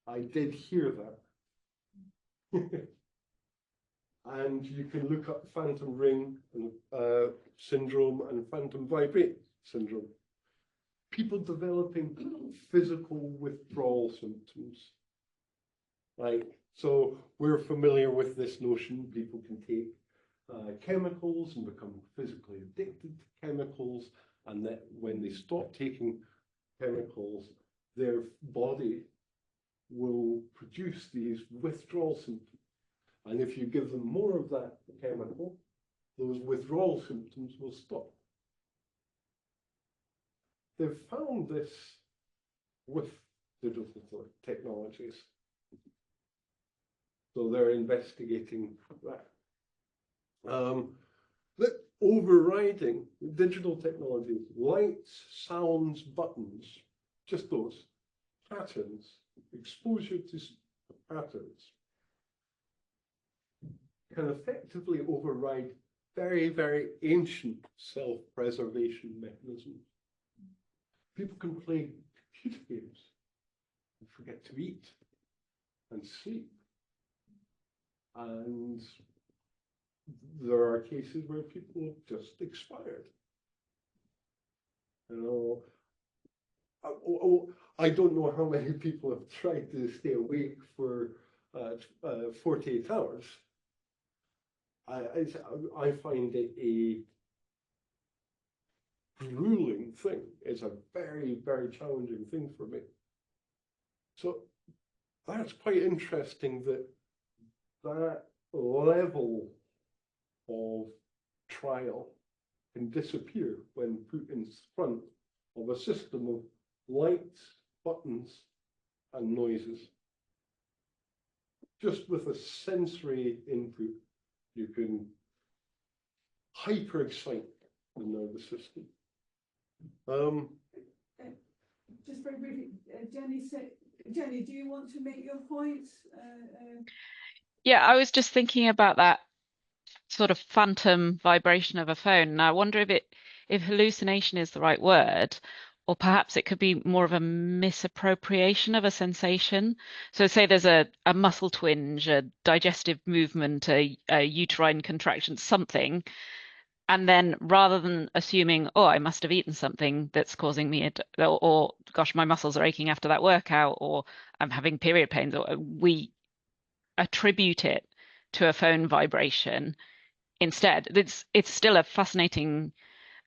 I did hear that. And you can look up phantom ring syndrome and phantom vibrate syndrome. People developing physical withdrawal symptoms. Right? So we're familiar with this notion. People can take chemicals and become physically addicted to chemicals, and that when they stop taking chemicals, their body will produce these withdrawal symptoms. And if you give them more of that chemical, those withdrawal symptoms will stop. They've found this with digital technologies. So they're investigating that. That overriding digital technologies, lights, sounds, buttons, just those patterns, exposure to patterns, can effectively override very, very ancient self-preservation mechanisms. People can play computer games forget to eat and sleep. And there are cases where people have just expired. You know, I don't know how many people have tried to stay awake for 48 hours. I find it a grueling thing. It's a very, very challenging thing for me. So that's quite interesting that that level of trial can disappear when put in front of a system of lights, buttons, and noises. Just with a sensory input, you can hyper excite the nervous system. Just very briefly, Jenny, do you want to make your point? Yeah, I was just thinking about that sort of phantom vibration of a phone. And I wonder if hallucination is the right word, or perhaps it could be more of a misappropriation of a sensation. So say there's a muscle twinge, a digestive movement, a uterine contraction, something. And then rather than assuming, oh, I must have eaten something that's causing me or gosh, my muscles are aching after that workout, or I'm having period pains, or we attribute it to a phone vibration instead. It's still a fascinating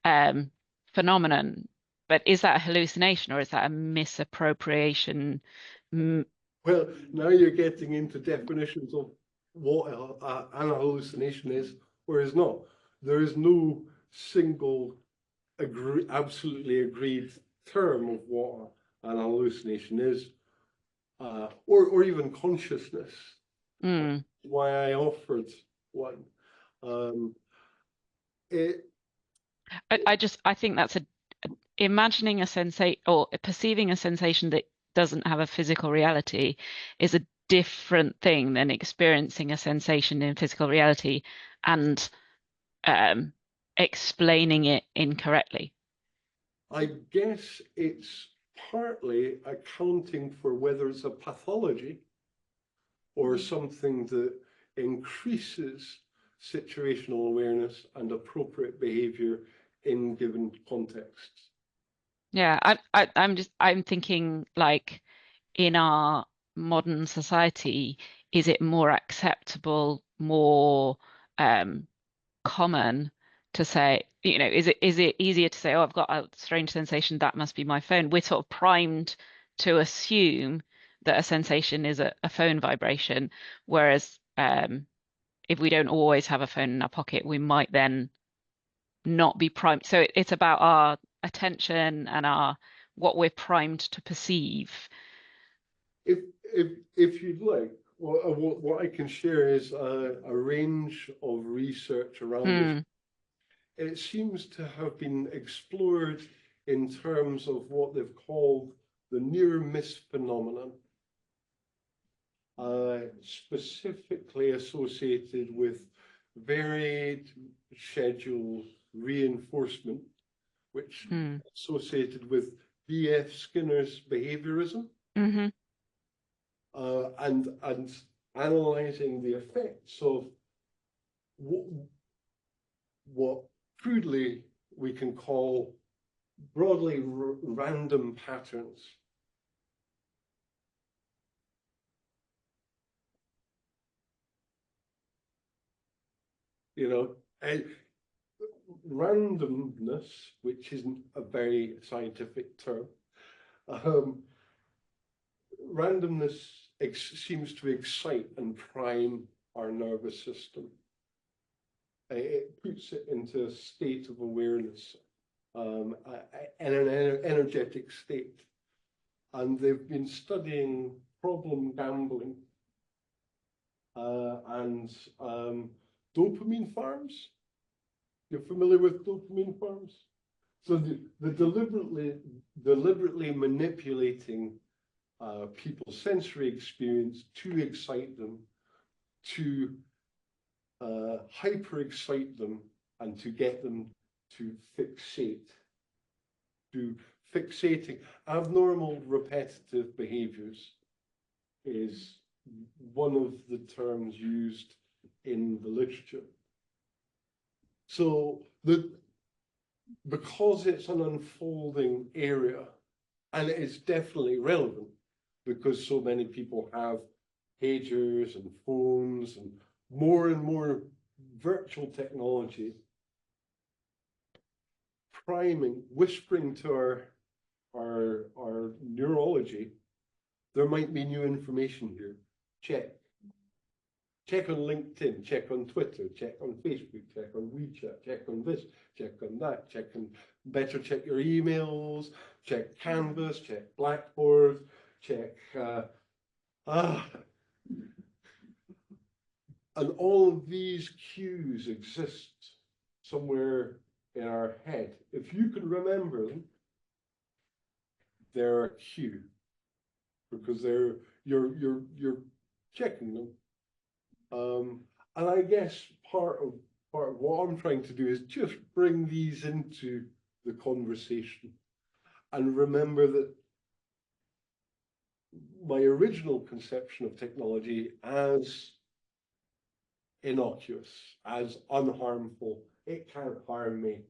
phenomenon, but is that a hallucination or is that a misappropriation? Well, now you're getting into definitions of what an hallucination is or is not. There is no single absolutely agreed term of what an hallucination is, or even consciousness. Why I offered one. I think that's imagining a sensation or perceiving a sensation that doesn't have a physical reality is a different thing than experiencing a sensation in physical reality and explaining it incorrectly. I guess it's partly accounting for whether it's a pathology or something that increases situational awareness and appropriate behavior in given contexts. Yeah, I'm thinking like in our modern society, is it more acceptable, more common to say, is it easier to say, oh, I've got a strange sensation, that must be my phone? We're sort of primed to assume that a sensation is a phone vibration, whereas if we don't always have a phone in our pocket, we might then not be primed. So it's about our attention and what we're primed to perceive. If you'd like, what I can share is a range of research around this. It seems to have been explored in terms of what they've called the near miss phenomenon, specifically associated with varied schedule reinforcement, which associated with B.F. Skinner's behaviorism, and analyzing the effects of what crudely we can call broadly random patterns. Randomness, which isn't a very scientific term, randomness seems to excite and prime our nervous system. It puts it into a state of awareness, and an energetic state. And they've been studying problem gambling and dopamine farms. You're familiar with dopamine farms? So the deliberately manipulating people's sensory experience to excite them, to hyper excite them, and to get them to fixate, to fixating, abnormal repetitive behaviors is one of the terms used in the literature. So because it's an unfolding area, and it is definitely relevant because so many people have pagers and phones and more virtual technology, priming, whispering to our neurology, there might be new information here. Check. Check on LinkedIn, check on Twitter, check on Facebook, check on WeChat, check on this, check on that, better check your emails, check Canvas, check Blackboard, check, and all of these cues exist somewhere in our head. If you can remember them, they're a cue because you're checking them. And I guess part of what I'm trying to do is just bring these into the conversation and remember that my original conception of technology as innocuous, as unharmful, it can't harm me.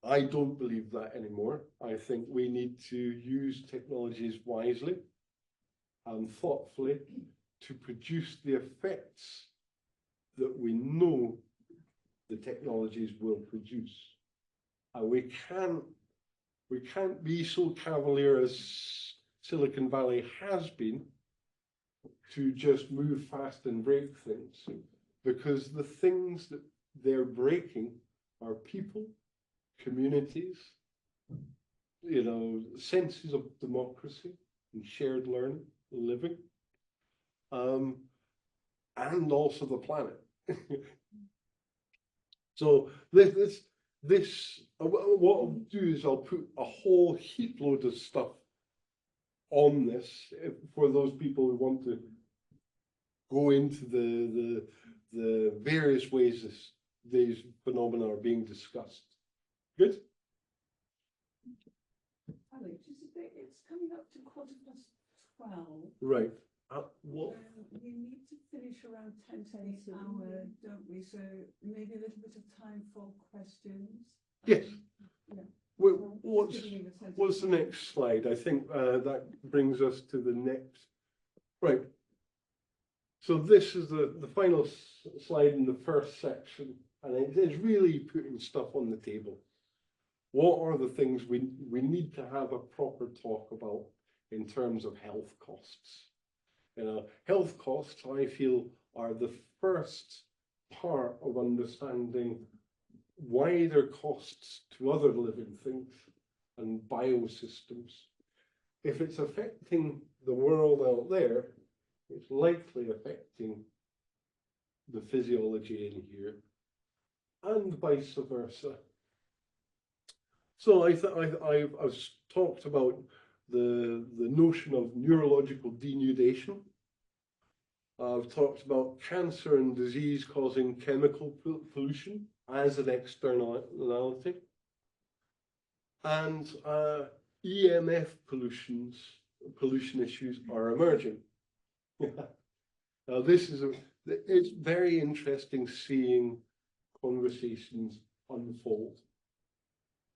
I don't believe that anymore. I think we need to use technologies wisely and thoughtfully to produce the effects that we know the technologies will produce. And we can't be so cavalier as Silicon Valley has been to just move fast and break things, because the things that they're breaking are people, communities, senses of democracy and shared learning, living, and also the planet. So what I'll do is I'll put a whole heap load of stuff on this for those people who want to go into the various ways these phenomena are being discussed. Good? Alex, it's coming up to 12:15. Right. We need to finish around 10 to the hour, don't we? So maybe a little bit of time for questions. Yes. Yeah. What's the next slide? I think that brings us to the next. Right. So this is the final slide in the first section, and it is really putting stuff on the table. What are the things we need to have a proper talk about in terms of health costs? Health costs, I feel, are the first part of understanding wider costs to other living things and biosystems. If it's affecting the world out there, it's likely affecting the physiology in here, and vice versa. So I've talked about the notion of neurological denudation. I've talked about cancer and disease causing chemical pollution as an externality, and EMF pollution issues are emerging. Now it's very interesting seeing conversations unfold,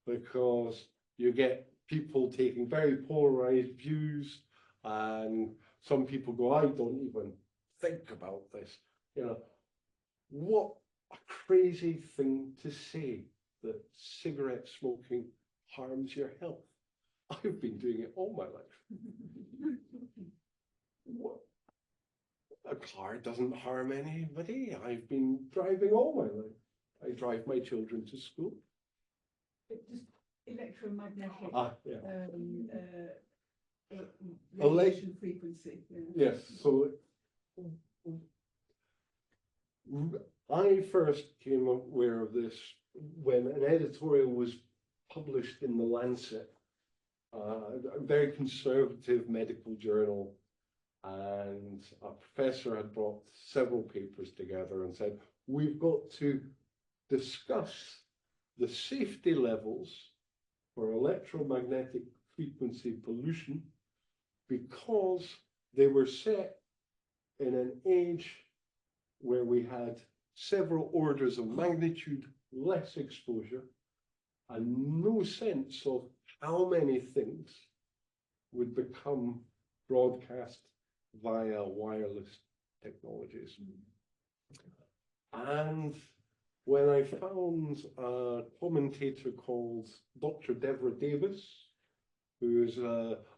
because you get people taking very polarized views, and some people go, I don't even think about this. What a crazy thing to say, that cigarette smoking harms your health. I've been doing it all my life. What? A car doesn't harm anybody. I've been driving all my life. I drive my children to school. Just electromagnetic radiation frequency. Yes, so I first became aware of this when an editorial was published in The Lancet, a very conservative medical journal, and a professor had brought several papers together and said, we've got to discuss the safety levels for electromagnetic frequency pollution because they were set in an age where we had several orders of magnitude less exposure and no sense of how many things would become broadcast via wireless technologies. And when I found a commentator called Dr. Deborah Davis, who is,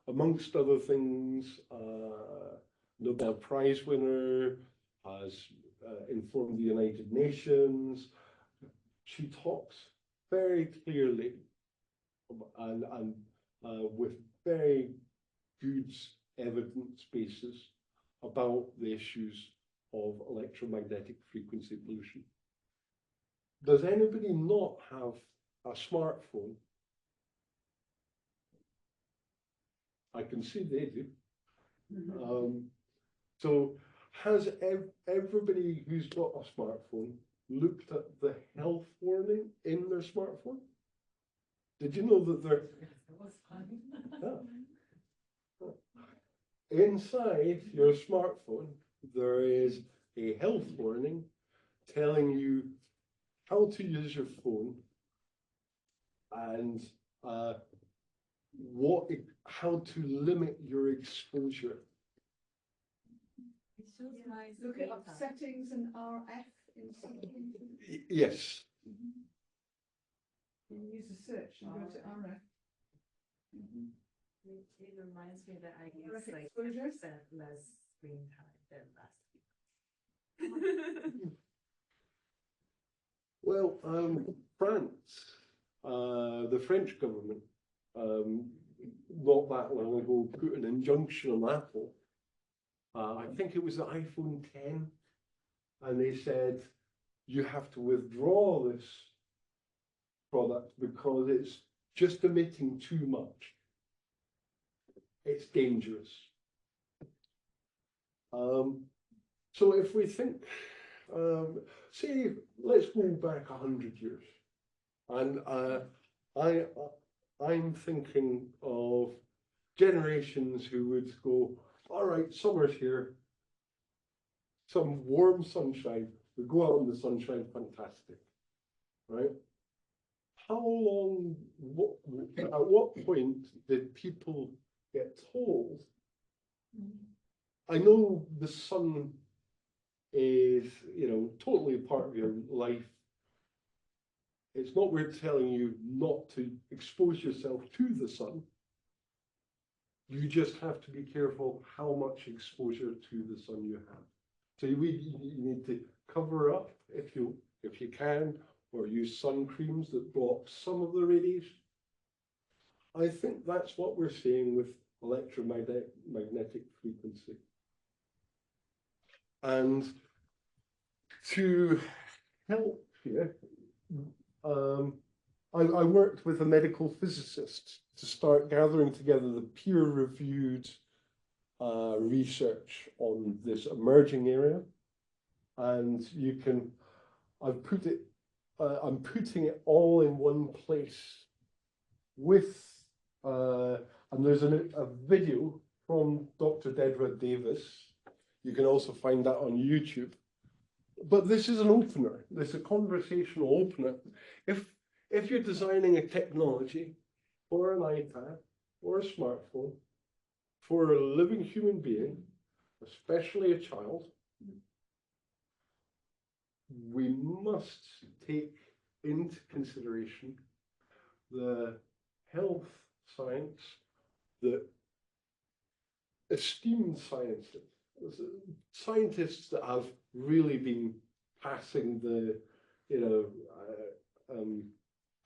amongst other things, Nobel Prize winner, has informed the United Nations, she talks very clearly and with very good evidence basis about the issues of electromagnetic frequency pollution. Does anybody not have a smartphone? I can see they do. So has everybody who's got a smartphone looked at the health warning in their smartphone? Did you know that they're... Inside your smartphone, there is a health warning telling you how to use your phone and how to limit your exposure. It shows my Look screen at time. settings and RF in settings. Yes. You use a search and go to RF. It reminds me that I RF use like exposure? 10% less screen time than last week. Well, France, the French government, not that long ago, put an injunction on Apple. I think it was the iPhone 10, and they said you have to withdraw this product because it's just emitting too much. It's dangerous. So if we think, say, let's go back 100 years, and I'm thinking of generations who would go, all right, summer's here, some warm sunshine, we go out in the sunshine, fantastic, right? How long, at what point did people get told, I know the sun is, totally part of your life. It's not we're telling you not to expose yourself to the sun. You just have to be careful how much exposure to the sun you have. So you need to cover up if you can, or use sun creams that block some of the radiation. I think that's what we're seeing with electromagnetic frequency. And to help here, I worked with a medical physicist to start gathering together the peer-reviewed research on this emerging area. And I'm putting it all in one place with, and there's a video from Dr. Deborah Davis. You can also find that on YouTube. But this is an opener. This is a conversational opener. If you're designing a technology for an iPad or a smartphone for a living human being, especially a child, we must take into consideration the health science, the esteemed scientists that have really been passing the,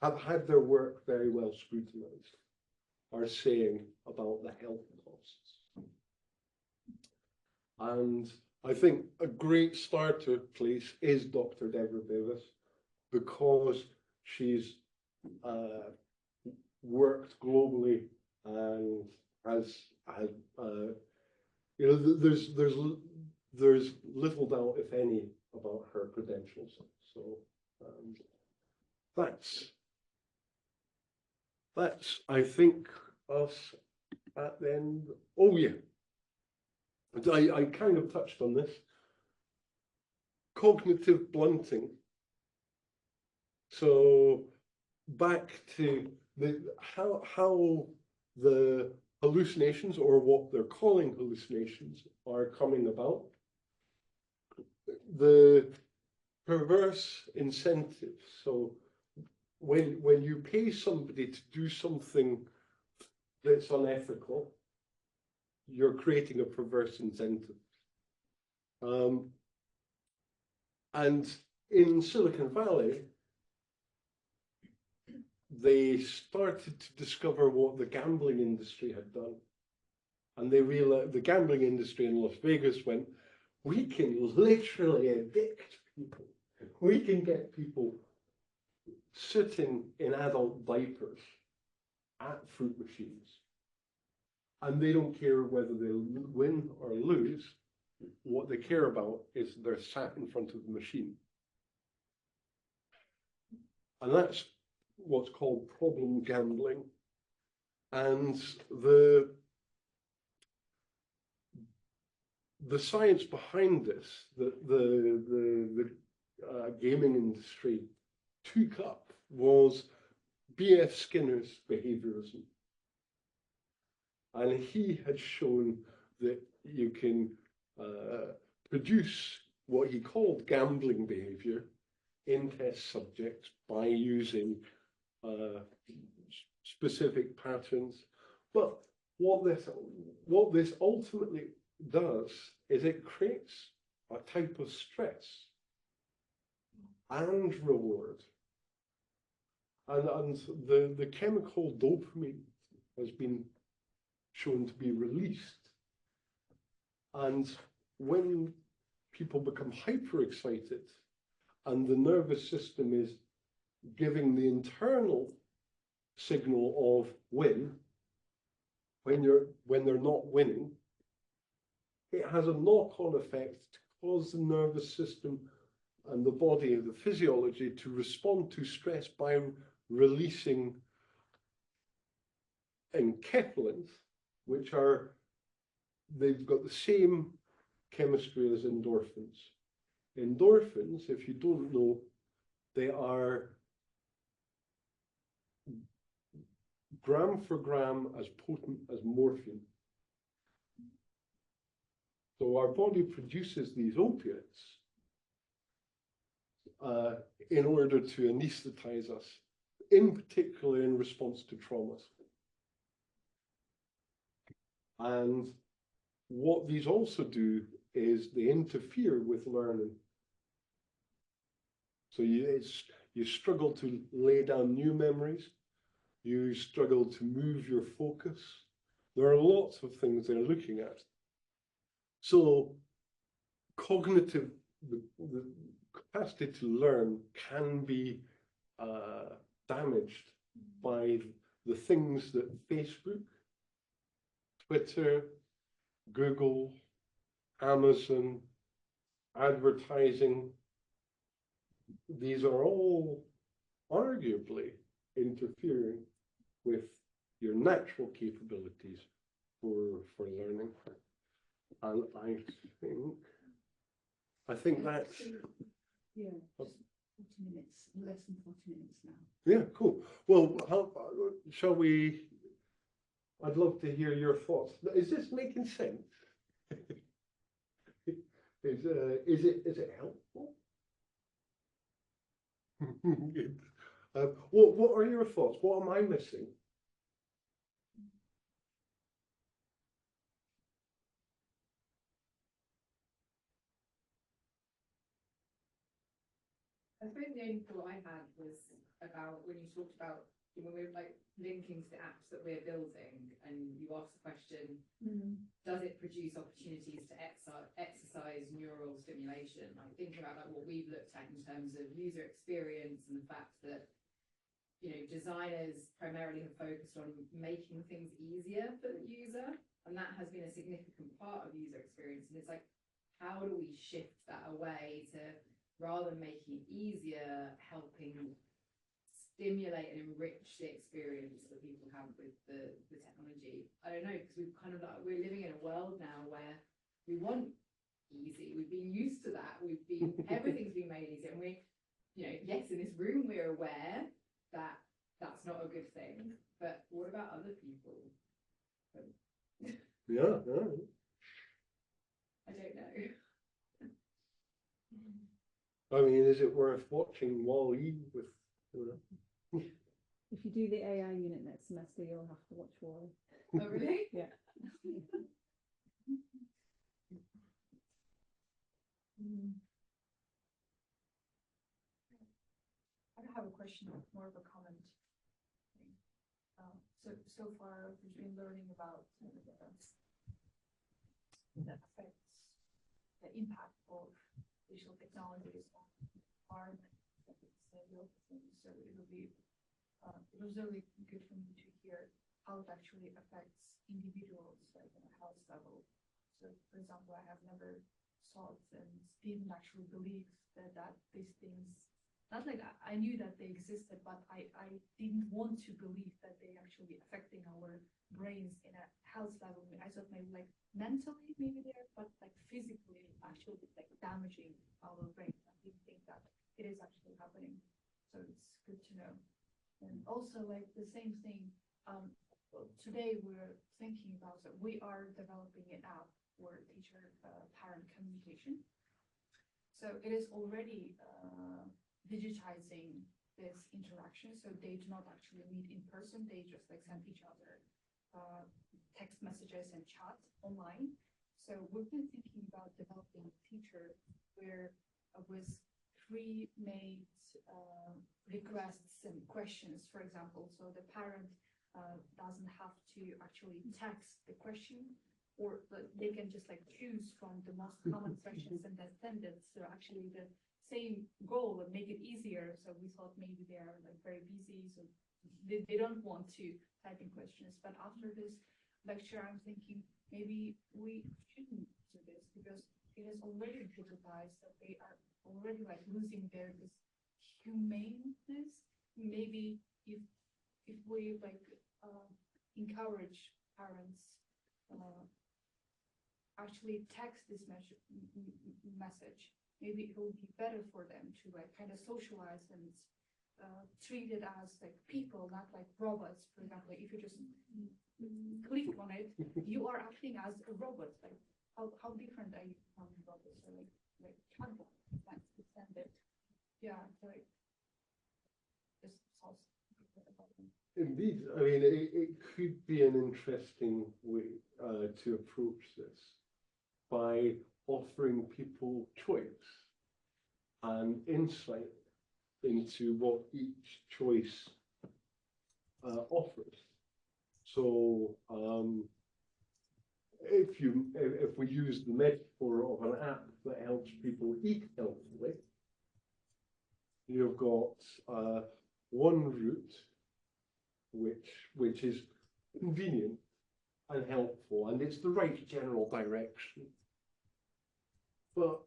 have had their work very well scrutinized, are saying about the health costs. And I think a great starter place is Dr. Deborah Davis, because she's worked globally and has there's little doubt, if any, about her credentials. So that's, I think, us at the end. Oh yeah, I kind of touched on this. Cognitive blunting. So back to the how the hallucinations, or what they're calling hallucinations, are coming about. The perverse incentives. So when you pay somebody to do something that's unethical, you're creating a perverse incentive. And in Silicon Valley, they started to discover what the gambling industry had done. And they realized, the gambling industry in Las Vegas went, we can literally addict people. We can get people sitting in adult diapers at fruit machines. And they don't care whether they win or lose. What they care about is they're sat in front of the machine. And that's what's called problem gambling. And the science behind this, that the gaming industry took up, was B.F. Skinner's behaviorism. And he had shown that you can produce what he called gambling behavior in test subjects by using specific patterns. But what this ultimately does is it creates a type of stress and reward. And the chemical dopamine has been shown to be released. And when people become hyperexcited and the nervous system is giving the internal signal of win, when they're not winning, it has a knock-on effect to cause the nervous system and the body, the physiology, to respond to stress by releasing enkephalins, which are, they've got the same chemistry as endorphins. Endorphins, if you don't know, they are gram for gram as potent as morphine. So our body produces these opiates in order to anesthetize us, in particular in response to traumas. And what these also do is they interfere with learning. So you struggle to lay down new memories. You struggle to move your focus. There are lots of things they're looking at. So cognitive, the capacity to learn can be damaged by the things that Facebook, Twitter, Google, Amazon, advertising, these are all arguably interfering with your natural capabilities for learning. And I think that's, yeah, just 40 minutes, less than 40 minutes now. yeah, cool. Well, shall we? I'd love to hear your thoughts. Is this making sense? Is it helpful? What are your thoughts? What am I missing? I suppose the only thought I had was about when you talked about when we're like linking to the apps that we're building, and you asked the question, does it produce opportunities to exercise neural stimulation? Like thinking about like what we've looked at in terms of user experience and the fact that, you know, designers primarily have focused on making things easier for the user, and that has been a significant part of user experience. And it's like, how do we shift that away to, rather than making it easier, helping stimulate and enrich the experience that people have with the technology? I don't know, because we've kind of like, we're living in a world now where we want easy. We've been used to that. Everything's been made easy, and we, yes, in this room we're aware that that's not a good thing. But what about other people? Yeah. I don't know. I mean, is it worth watching Wall-E with? If you do the AI unit next semester, you'll have to watch Wall. Oh, really? Yeah. I don't have a question, more of a comment. So far we've been learning about the effects, the impact of digital technologies on environment. So it was really good for me to hear how it actually affects individuals, like on a health level. So, for example, I have never thought and didn't actually believe that these things, not like I knew that they existed, but I didn't want to believe that they actually affecting our brains in a health level. I thought maybe like mentally maybe there, but like physically actually like damaging our brains. I didn't think that it is actually happening. So it's good to know. And also like the same thing, today we're thinking about that we are developing an app for teacher parent communication. So it is already digitizing this interaction, so they do not actually meet in person, they just like send each other text messages and chat online. So we've been thinking about developing a feature where with pre-made requests and questions, for example, so the parent doesn't have to actually text the question, or they can just like choose from the most common questions and then send it. So actually the same goal and make it easier. So we thought maybe they are like very busy, so they don't want to type in questions. But after this lecture, I'm thinking maybe we shouldn't do this because it is already digitized, that they are already like losing their this humaneness. Maybe if we like encourage parents actually text this message, maybe it will be better for them to like kind of socialize and treat it as like people, not like robots. For example, if you just click on it, you are acting as a robot. Like how different are you from robots? So like chatbot, like to send it. Yeah, so like just solves the problem. Indeed, I mean, it could be an interesting way to approach this by offering people choice and insight into what each choice offers. So if we use the metaphor of an app that helps people eat healthily, you've got one route which is convenient and helpful, and it's the right general direction. But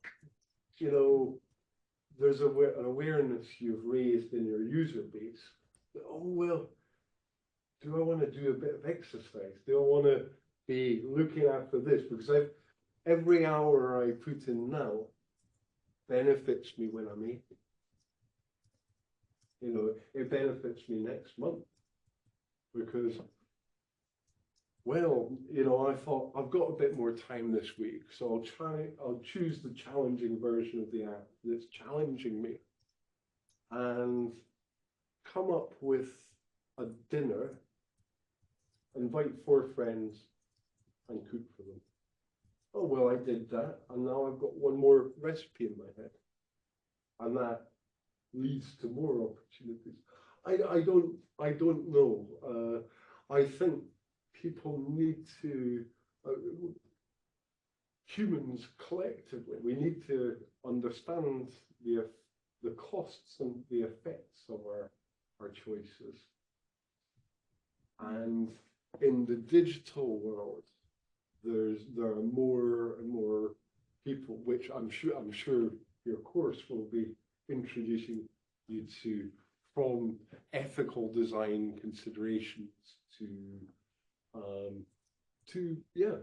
there's an awareness you've raised in your user base that, oh well, do I want to do a bit of exercise? Do I want to be looking after this? Because every hour I put in now benefits me when I'm 80. It benefits me next month. Because, well, I thought I've got a bit more time this week, so I'll choose the challenging version of the app that's challenging me and come up with a dinner, invite 4 friends and cook for them. Oh, well, I did that, and now I've got one more recipe in my head, and that leads to more opportunities. I don't know. I think people need to, humans collectively, we need to understand the costs and the effects of our choices. And in the digital world, there are more and more people, which I'm sure your course will be introducing you to from ethical design considerations to yeah,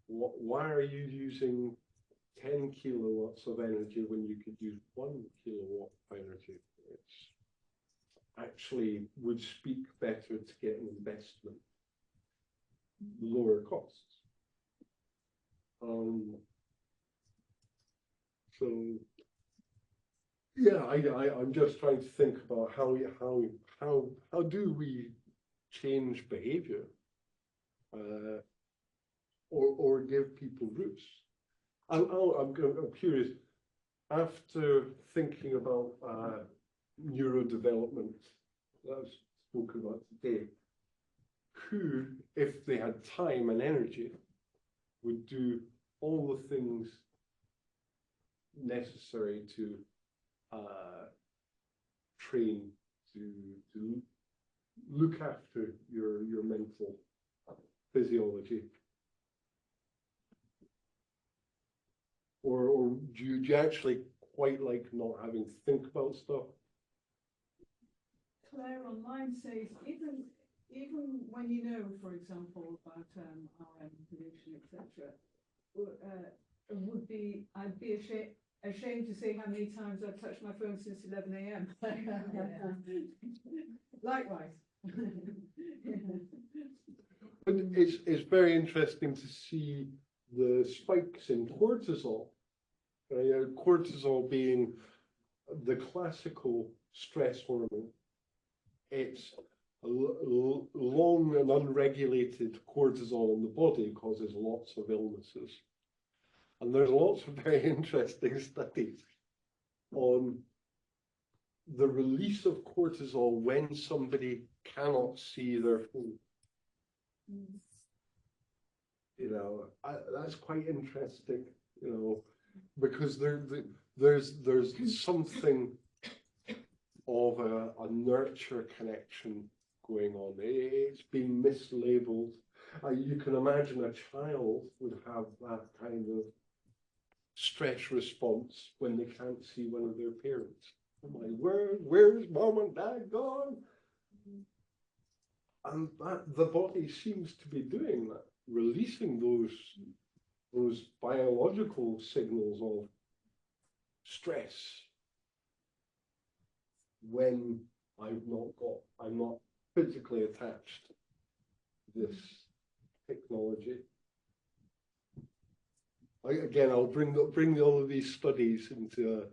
why are you using 10 kilowatts of energy when you could use 1 kilowatt of energy? It's actually would speak better to get an investment, lower costs. So yeah, I'm just trying to think about how do we change behavior, or give people routes. I'm curious, after thinking about neurodevelopment that I've spoken about today, who, if they had time and energy, would do all the things necessary to train, to look after your mental physiology? Or do you actually quite like not having to think about stuff? Claire online says even when you know, for example, about RM pollution, etc., I'd be ashamed to say how many times I've touched my phone since 11 a.m. Likewise. But it's very interesting to see the spikes in cortisol. Cortisol being the classical stress hormone. It's long and unregulated cortisol in the body causes lots of illnesses. And there's lots of very interesting studies on the release of cortisol when somebody cannot see their phone. You know, that's quite interesting, you know, because there's something of a nurture connection going on. It's been mislabeled. You can imagine a child would have that kind of stress response when they can't see one of their parents. Like, where's mom and dad gone? And that the body seems to be doing that, releasing those biological signals of stress when I'm not physically attached to this technology. Again, I'll bring all of these studies into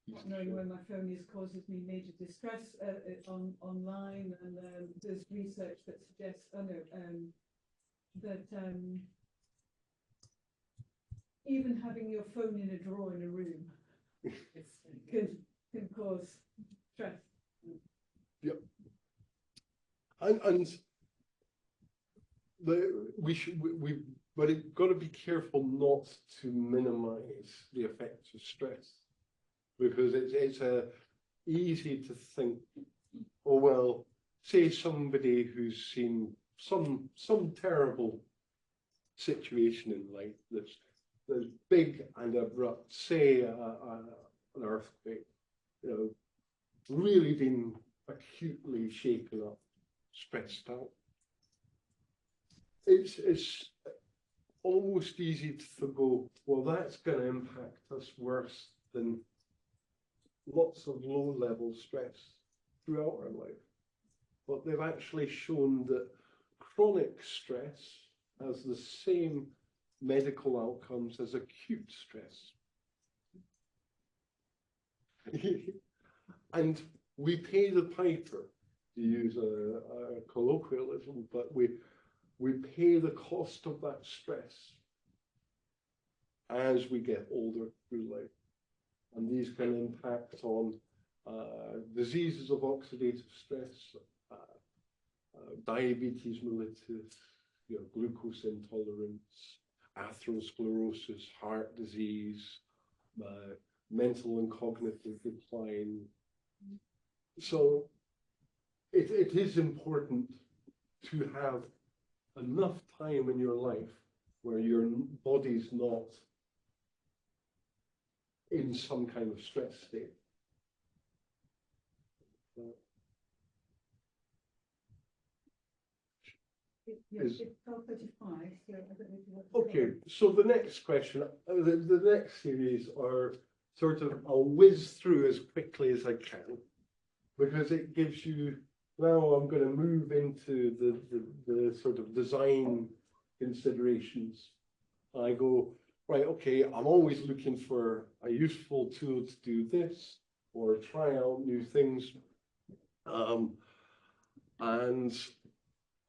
not knowing when my phone is causes me major distress online, and there's research that suggests, that even having your phone in a drawer in a room can cause stress. Yep. And but it's got to be careful not to minimize the effects of stress, because it's easy to think, oh well, say somebody who's seen some terrible situation in life that's big and abrupt, say an earthquake, you know, really been acutely shaken up, stressed out. It's almost easy to go, well, that's going to impact us worse than lots of low-level stress throughout our life. But they've actually shown that chronic stress has the same medical outcomes as acute stress. And we pay the piper, to use a colloquialism, but we pay the cost of that stress as we get older through life. And these can impact on diseases of oxidative stress, diabetes mellitus, glucose intolerance, atherosclerosis, heart disease, mental and cognitive decline. So it is important to have enough time in your life where your body's not in some kind of stress state. It's 12:35, so I don't know if you want to Okay, so the next question, the next series are sort of, I'll whiz through as quickly as I can, because it gives you, now I'm going to move into the sort of design considerations. I go, right, okay, I'm always looking for a useful tool to do this, or try out new things. And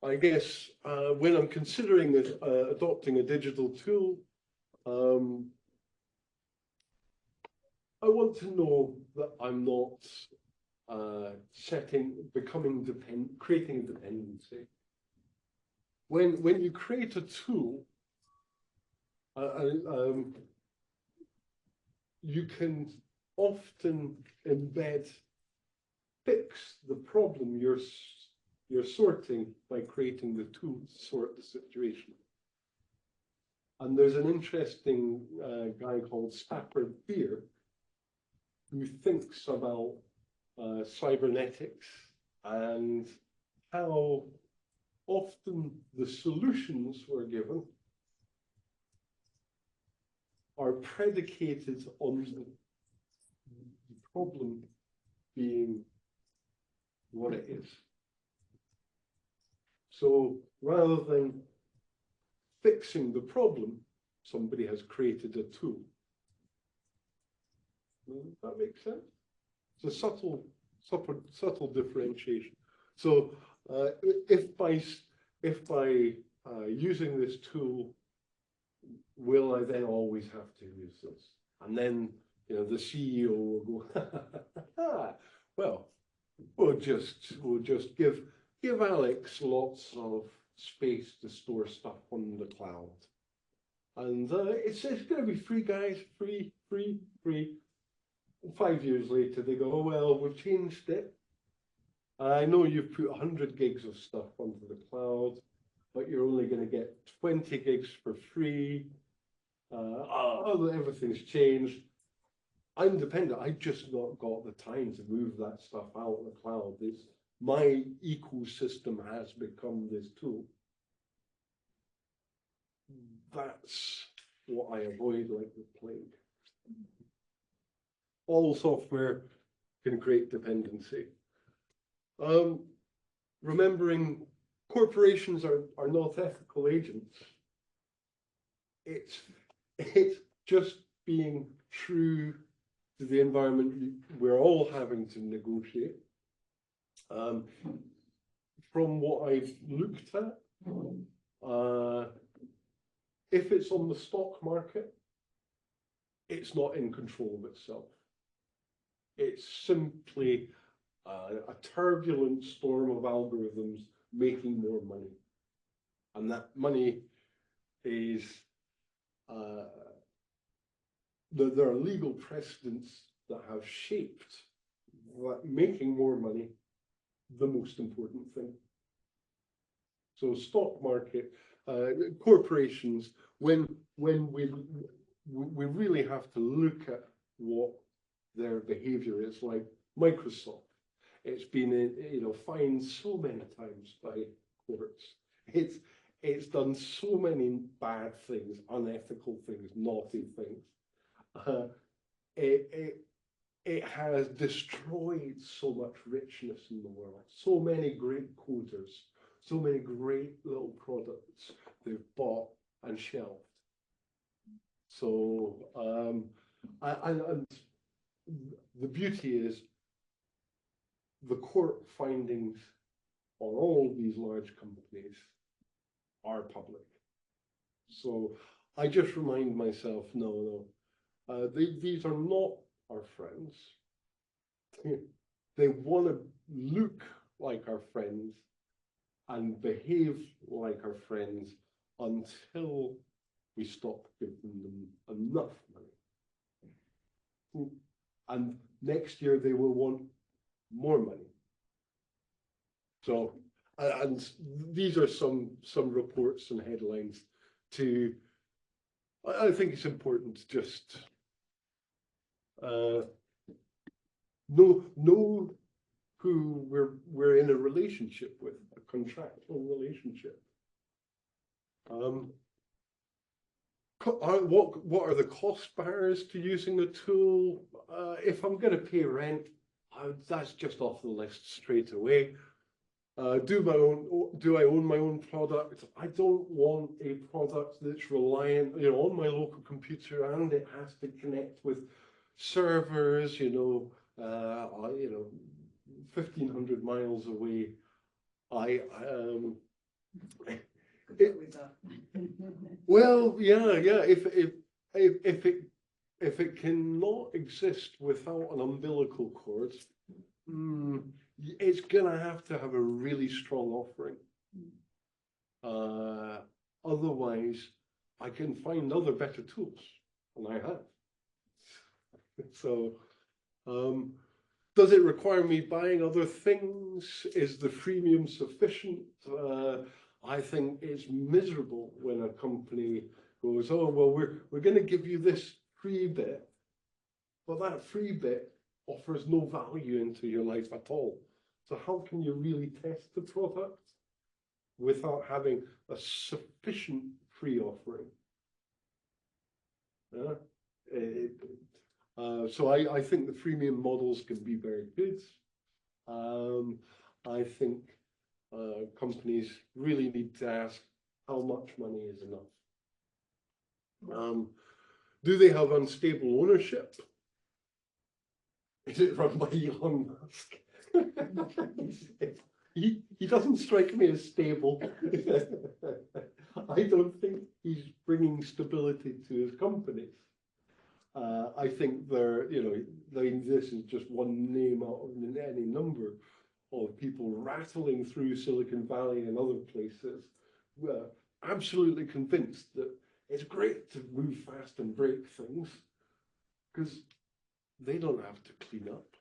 I guess when I'm considering adopting a digital tool, I want to know that I'm not creating a dependency. When you create a tool, you can often fix the problem you're sorting by creating the tool to sort the situation. And there's an interesting guy called Stafford Beer who thinks about cybernetics and how often the solutions we're given are predicated on the problem being what it is. So rather than fixing the problem, somebody has created a tool. Does that make sense? It's a subtle differentiation. So if by using this tool, will I then always have to use this? And then the CEO will go, well, we'll just give Alex lots of space to store stuff on the cloud. And it's going to be free, guys, free. 5 years later, they go, oh, well, we've changed it. I know you've put 100 gigs of stuff onto the cloud, but you're only going to get 20 gigs for free. Everything's changed. I'm dependent. I've just not got the time to move that stuff out of the cloud. My ecosystem has become this tool. That's what I avoid like the plague. All software can create dependency. Remembering corporations are not ethical agents. It's just being true to the environment we're all having to negotiate. From what I've looked at, if it's on the stock market, it's not in control of itself. It's simply a turbulent storm of algorithms making more money. And that money is, there are legal precedents that have shaped making more money the most important thing. So stock market, corporations, when we really have to look at what their behavior is, like Microsoft. It's been fined so many times by courts. It's done so many bad things, unethical things, naughty things. It has destroyed so much richness in the world. So many great coders, so many great little products they've bought and shelved. So and the beauty is the court findings on all these large companies are public. So I just remind myself, no, these are not our friends. They want to look like our friends and behave like our friends until we stop giving them enough money. And next year they will want more money. So, and these are some reports and headlines I think it's important to just know who we're in a relationship with, a contractual relationship. What are the cost barriers to using a tool? If I'm going to pay rent, that's just off the list straight away. Do I own my own product? I don't want a product that's reliant, on my local computer, and it has to connect with servers, 1,500 miles away. Well, yeah. If it cannot exist without an umbilical cord, it's gonna have to have a really strong offering. Otherwise, I can find other better tools, and I have. So, does it require me buying other things? Is the freemium sufficient? I think it's miserable when a company goes, oh, well, we're going to give you this free bit, but that free bit offers no value into your life at all. So how can you really test the product without having a sufficient free offering? So I think the freemium models can be very good. I think companies really need to ask how much money is enough. Do they have unstable ownership? Is it run by Elon Musk? He doesn't strike me as stable. I don't think he's bringing stability to his companies. I think this is just one name out of any number of people rattling through Silicon Valley and other places, absolutely convinced that it's great to move fast and break things because they don't have to clean up.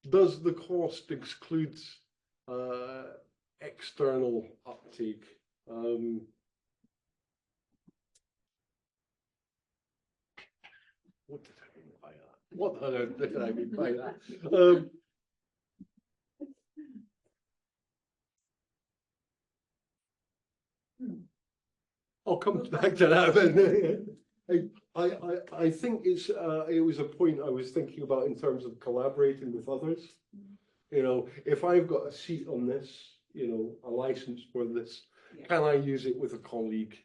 Does the cost exclude external uptake? What did I mean by that? What did I mean by that? I'll come back to that. I think it was a point I was thinking about in terms of collaborating with others. If I've got a seat on this, a license for this, can I use it with a colleague?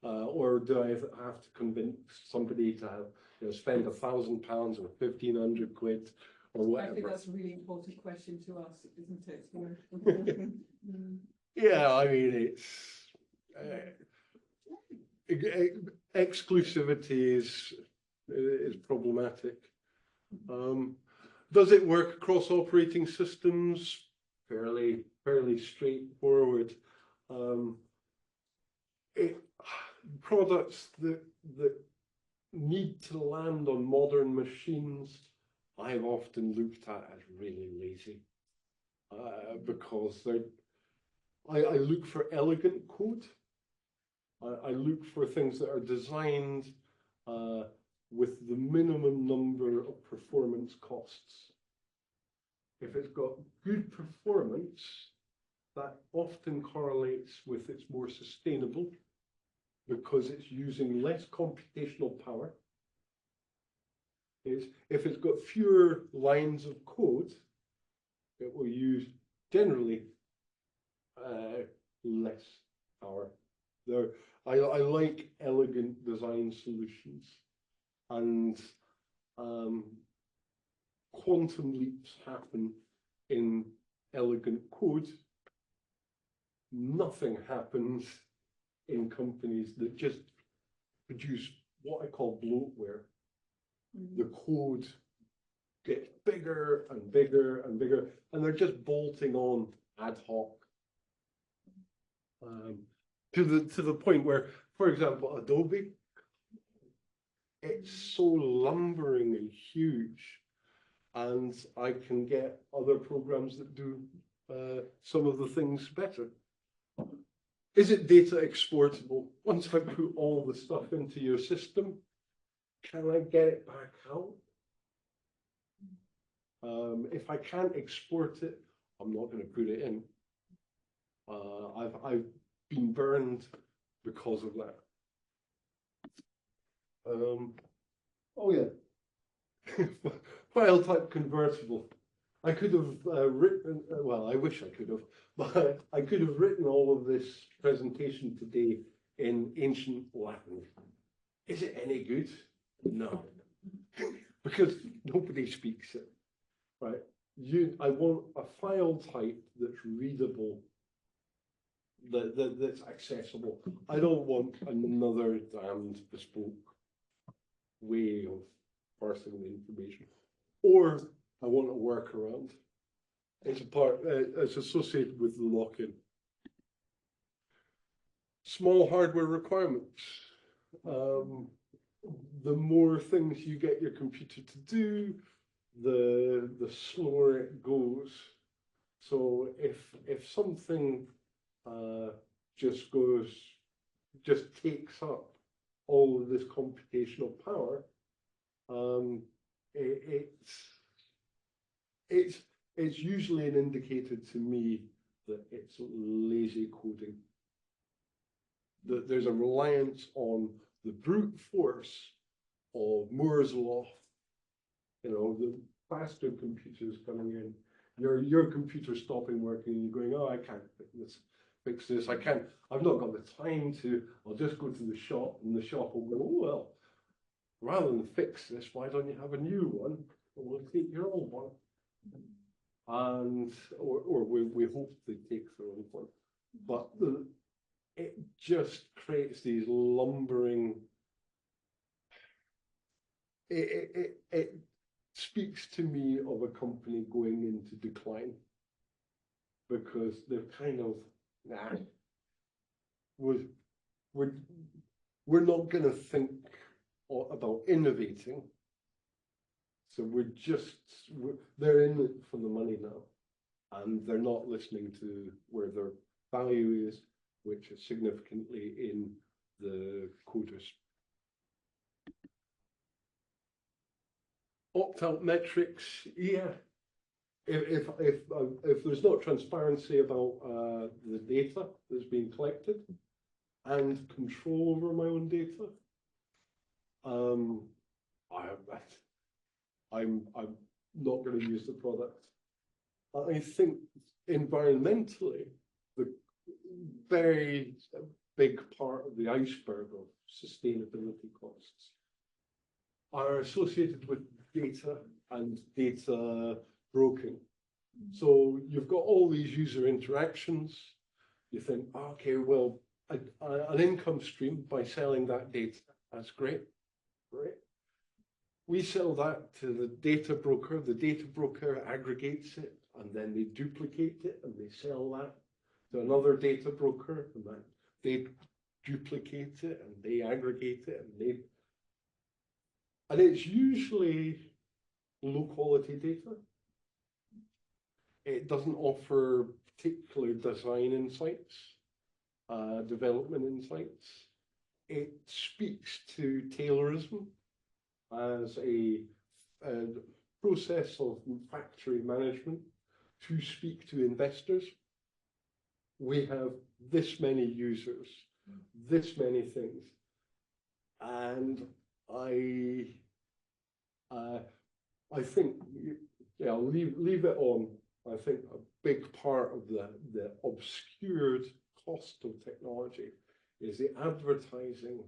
Or do I have to convince somebody to have, spend £1,000 or 1,500 quid or whatever? I think that's a really important question to ask, isn't it? Yeah, I mean, exclusivity is problematic. Does it work across operating systems? Fairly straightforward. Products that need to land on modern machines, I've often looked at as really lazy because I look for elegant code. I look for things that are designed with the minimum number of performance costs. If it's got good performance, that often correlates with it's more sustainable because it's using less computational power. If it's got fewer lines of code, it will use generally less power. I like elegant design solutions, and quantum leaps happen in elegant code. Nothing happens in companies that just produce what I call bloatware. The code gets bigger and bigger and bigger, and they're just bolting on ad hoc. To the point where, for example, Adobe, it's so lumberingly huge, and I can get other programs that do some of the things better. Is it data exportable? Once I put all the stuff into your system, can I get it back out? If I can't export it, I'm not going to put it in. I've been burned because of that. Oh yeah, file type convertible. I could have written, well, I wish I could have, but I could have written all of this presentation today in ancient Latin. Is it any good? No, because nobody speaks it, right? I want a file type that's readable, that's accessible. I don't want another damned bespoke way of parsing the information, or I want a workaround. It's it's associated with the lock-in. Small hardware requirements. The more things you get your computer to do, the slower it goes. So if something just takes up all of this computational power, it's usually an indicator to me that it's lazy coding. That there's a reliance on the brute force of Moore's law. You know, the faster computers coming in, your computer stopping working, and you're going, oh, I can't fix this. I've not got the time to. I'll just go to the shop, and the shop will go, oh well. Rather than fix this, why don't you have a new one? And we'll take your old one. And or we hope they take their own one, but it just creates these lumbering. It speaks to me of a company going into decline, because they're kind of we're not going to think about innovating. So they're in it for the money now, and they're not listening to where their value is, which is significantly in the coders. Opt-out metrics, yeah. If there's not transparency about the data that's being collected and control over my own data, I'm not going to use the product. I think environmentally, the very big part of the iceberg of sustainability costs are associated with data and data broking. So you've got all these user interactions. You think, okay, well, an income stream by selling that data, that's great, great. We sell that to the data broker aggregates it, and then they duplicate it, and they sell that to another data broker, and then they duplicate it, and they aggregate it, and it's usually low quality data. It doesn't offer particular design insights, development insights. It speaks to Taylorism as a process of factory management to speak to investors. We have this many users, this many things, and I think, yeah, I'll leave it on. I think a big part of the obscured cost of technology is the advertising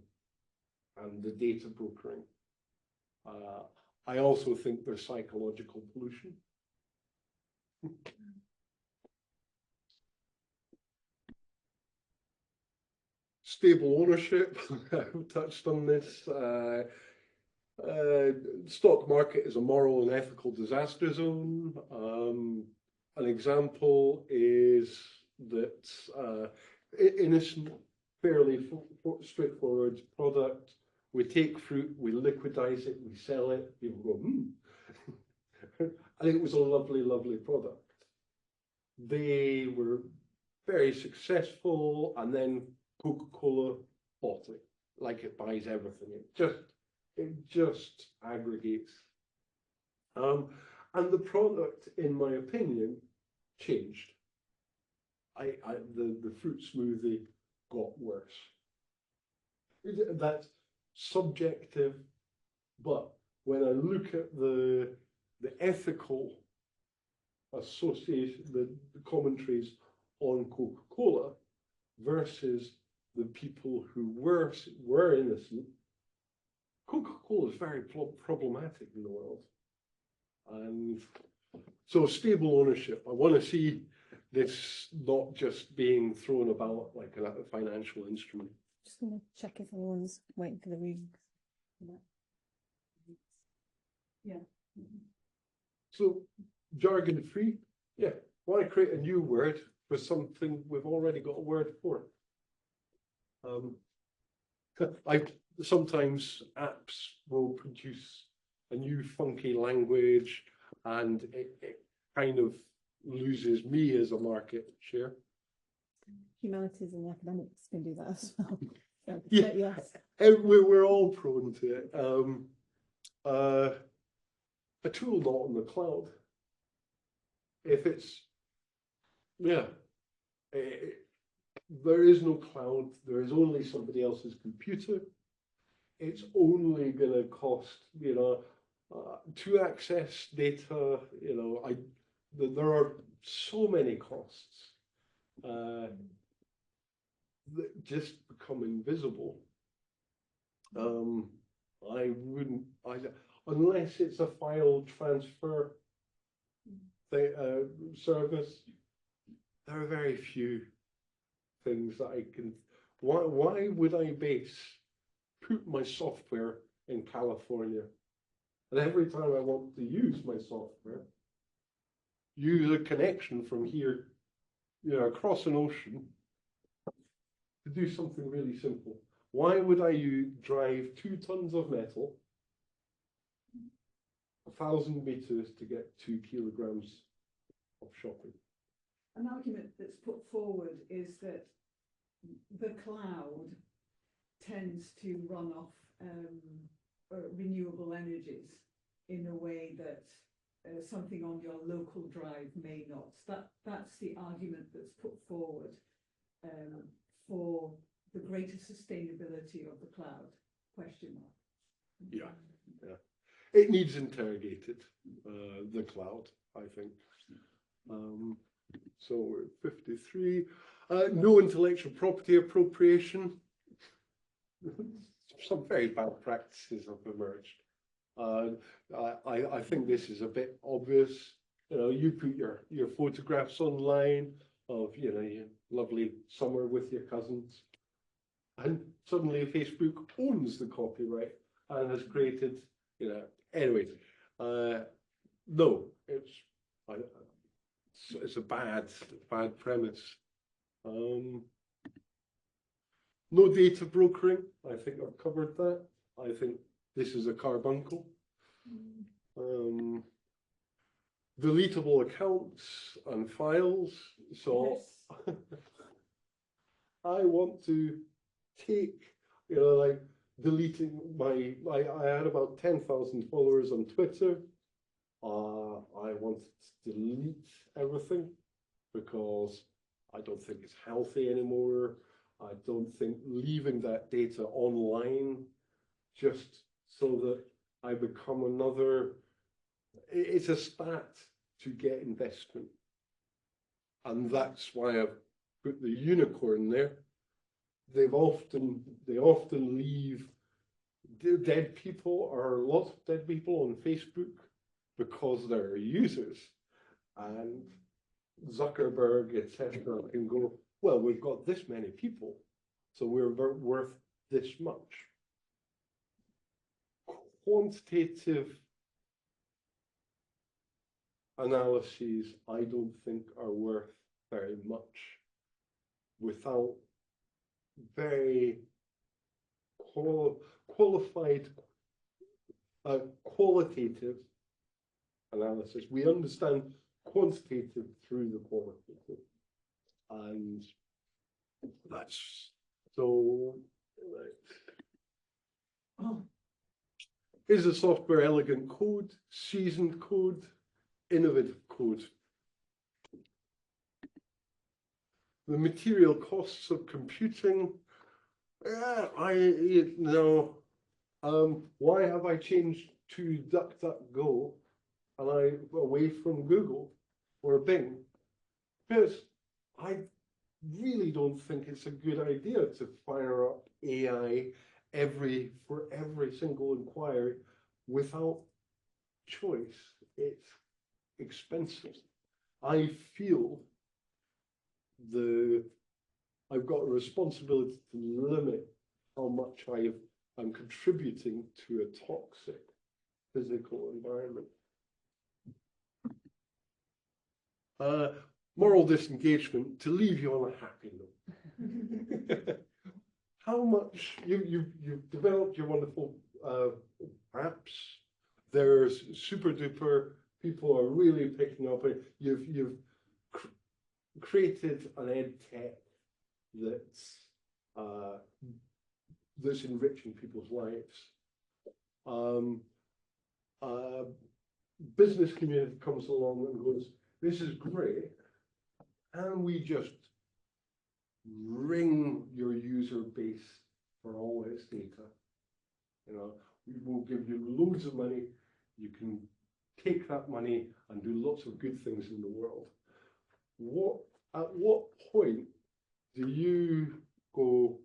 and the data brokering. I also think there's psychological pollution. Stable ownership, I've touched on this. Stock market is a moral and ethical disaster zone. An example is that innocent, fairly straightforward product. We take fruit, we liquidize it, we sell it. People go, I think it was a lovely, lovely product. They were very successful, and then Coca-Cola bought it, like it buys everything. It just aggregates. And the product, in my opinion, changed. The fruit smoothie got worse. That's subjective, but when I look at the ethical association, the commentaries on Coca-Cola versus the people who were innocent, Coca-Cola is very problematic in the world. And so stable ownership, I want to see this not just being thrown about like a financial instrument. Just gonna check if everyone's waiting for the reading. Yeah. So jargon free, yeah. Why create a new word for something we've already got a word for? Sometimes apps will produce a new funky language, and it kind of loses me as a market share. Humanities and the academics can do that as well. So, Yeah. yes. We're all prone to it. A tool not on the cloud. If it's, yeah, there is no cloud. There is only somebody else's computer. It's only going to cost, to access data. There are so many costs that just become invisible. I wouldn't, unless it's a file transfer service. There are very few things that I can. Why would I put my software in California, and every time I want to use my software, use a connection from here, across an ocean, to do something really simple? Why would I drive 2 tons of metal 1,000 meters to get 2 kilograms of shopping? An argument that's put forward is that the cloud tends to run off renewable energies in a way that something on your local drive may not. That's the argument that's put forward for the greater sustainability of the cloud, question mark. Yeah. It needs interrogated, the cloud, I think. So we're at 53. No intellectual property appropriation. Some very bad practices have emerged. I think this is a bit obvious. You put your photographs online of your lovely summer with your cousins, and suddenly Facebook owns the copyright and has created, anyway. No, it's a bad premise. No data brokering. I think I've covered that. I think this is a carbuncle. Deletable accounts and files. So Yes. I want to take, like deleting I had about 10,000 followers on Twitter. I wanted to delete everything because I don't think it's healthy anymore. I don't think leaving that data online just so that I become another, it's a stat to get investment. And that's why I've put the unicorn there. They often leave dead people, or lots of dead people on Facebook because they're users. And Zuckerberg, etc., can go, well, we've got this many people, so we're worth this much. Quantitative analyses, I don't think, are worth very much without very qualified qualitative analysis. We understand quantitative through the qualitative. And that's so. Is the software elegant code, seasoned code, innovative code? The material costs of computing. Why have I changed to DuckDuckGo and I away from Google or Bing? Because I really don't think it's a good idea to fire up AI for every single inquiry without choice. It's expensive. I feel I've got a responsibility to limit how much I'm contributing to a toxic physical environment. Moral disengagement, to leave you on a happy note. How much you've developed your wonderful apps. There's super duper. People are really picking up it. You've created an ed tech that's enriching people's lives. Business community comes along and goes, "This is great. Can we just ring your user base for all its data? We will give you loads of money. You can take that money and do lots of good things in the world." At what point do you go,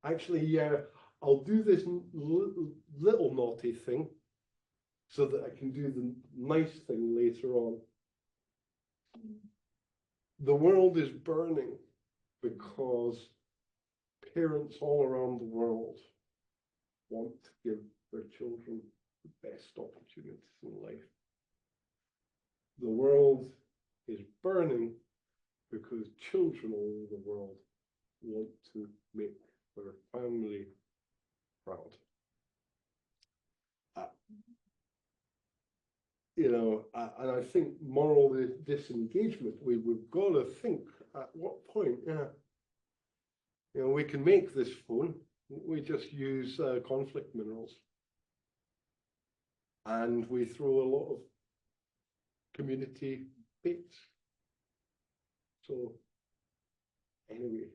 actually, yeah, I'll do this little naughty thing so that I can do the nice thing later on? The world is burning because parents all around the world want to give their children the best opportunities in life. The world is burning because children all over the world want to make their family proud. And I think moral disengagement, we've got to think at what point, we can make this phone, we just use conflict minerals. And we throw a lot of community bits. So, anyway,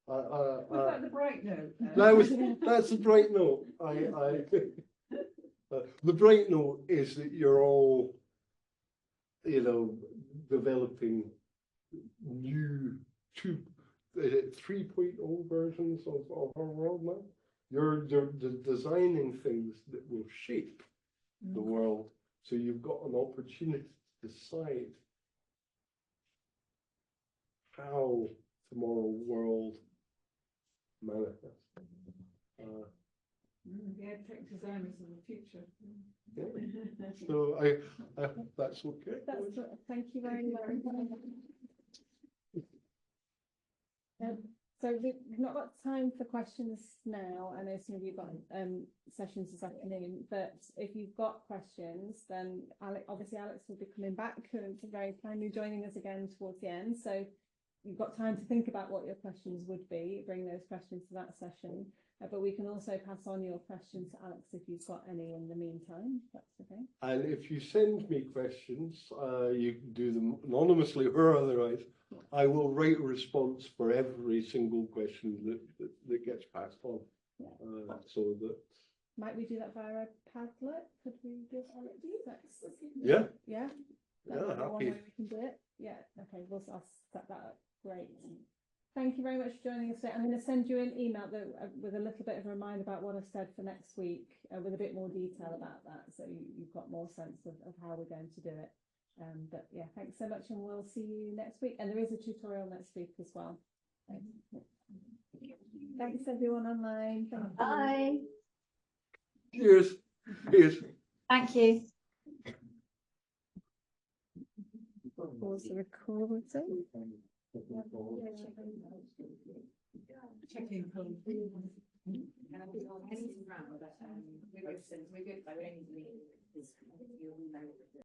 Was that the bright note? that's a bright note. The bright note is that you're all, developing new 3.0 versions of our world now. You're designing things that will shape the world. So you've got an opportunity to decide how tomorrow world manifests. The tech designers of the future. So I hope that's okay. Thank you very much. So we've not got time for questions now. I know some of you got sessions this afternoon, but if you've got questions, then Alex will be coming back and very kindly joining us again towards the end. So you've got time to think about what your questions would be, bring those questions to that session. But we can also pass on your questions to Alex if you've got any in the meantime. That's okay. And if you send me questions, you can do them anonymously or otherwise. I will write a response for every single question that gets passed on. Yeah. So that. Might we do that via a Padlet? Could we do it? Yeah. Yeah. Yeah. Happy. One way we can do it. Yeah. Okay. I'll set that up. Great. Thank you very much for joining us today. I'm going to send you an email with a little bit of a reminder about what I've said for next week, with a bit more detail about that, so you've got more sense of how we're going to do it. But yeah, thanks so much, and we'll see you next week. And there is a tutorial next week as well. Thanks everyone online. Bye. Cheers. Cheers. Thank you. Pause the recording. Checking code. We're good.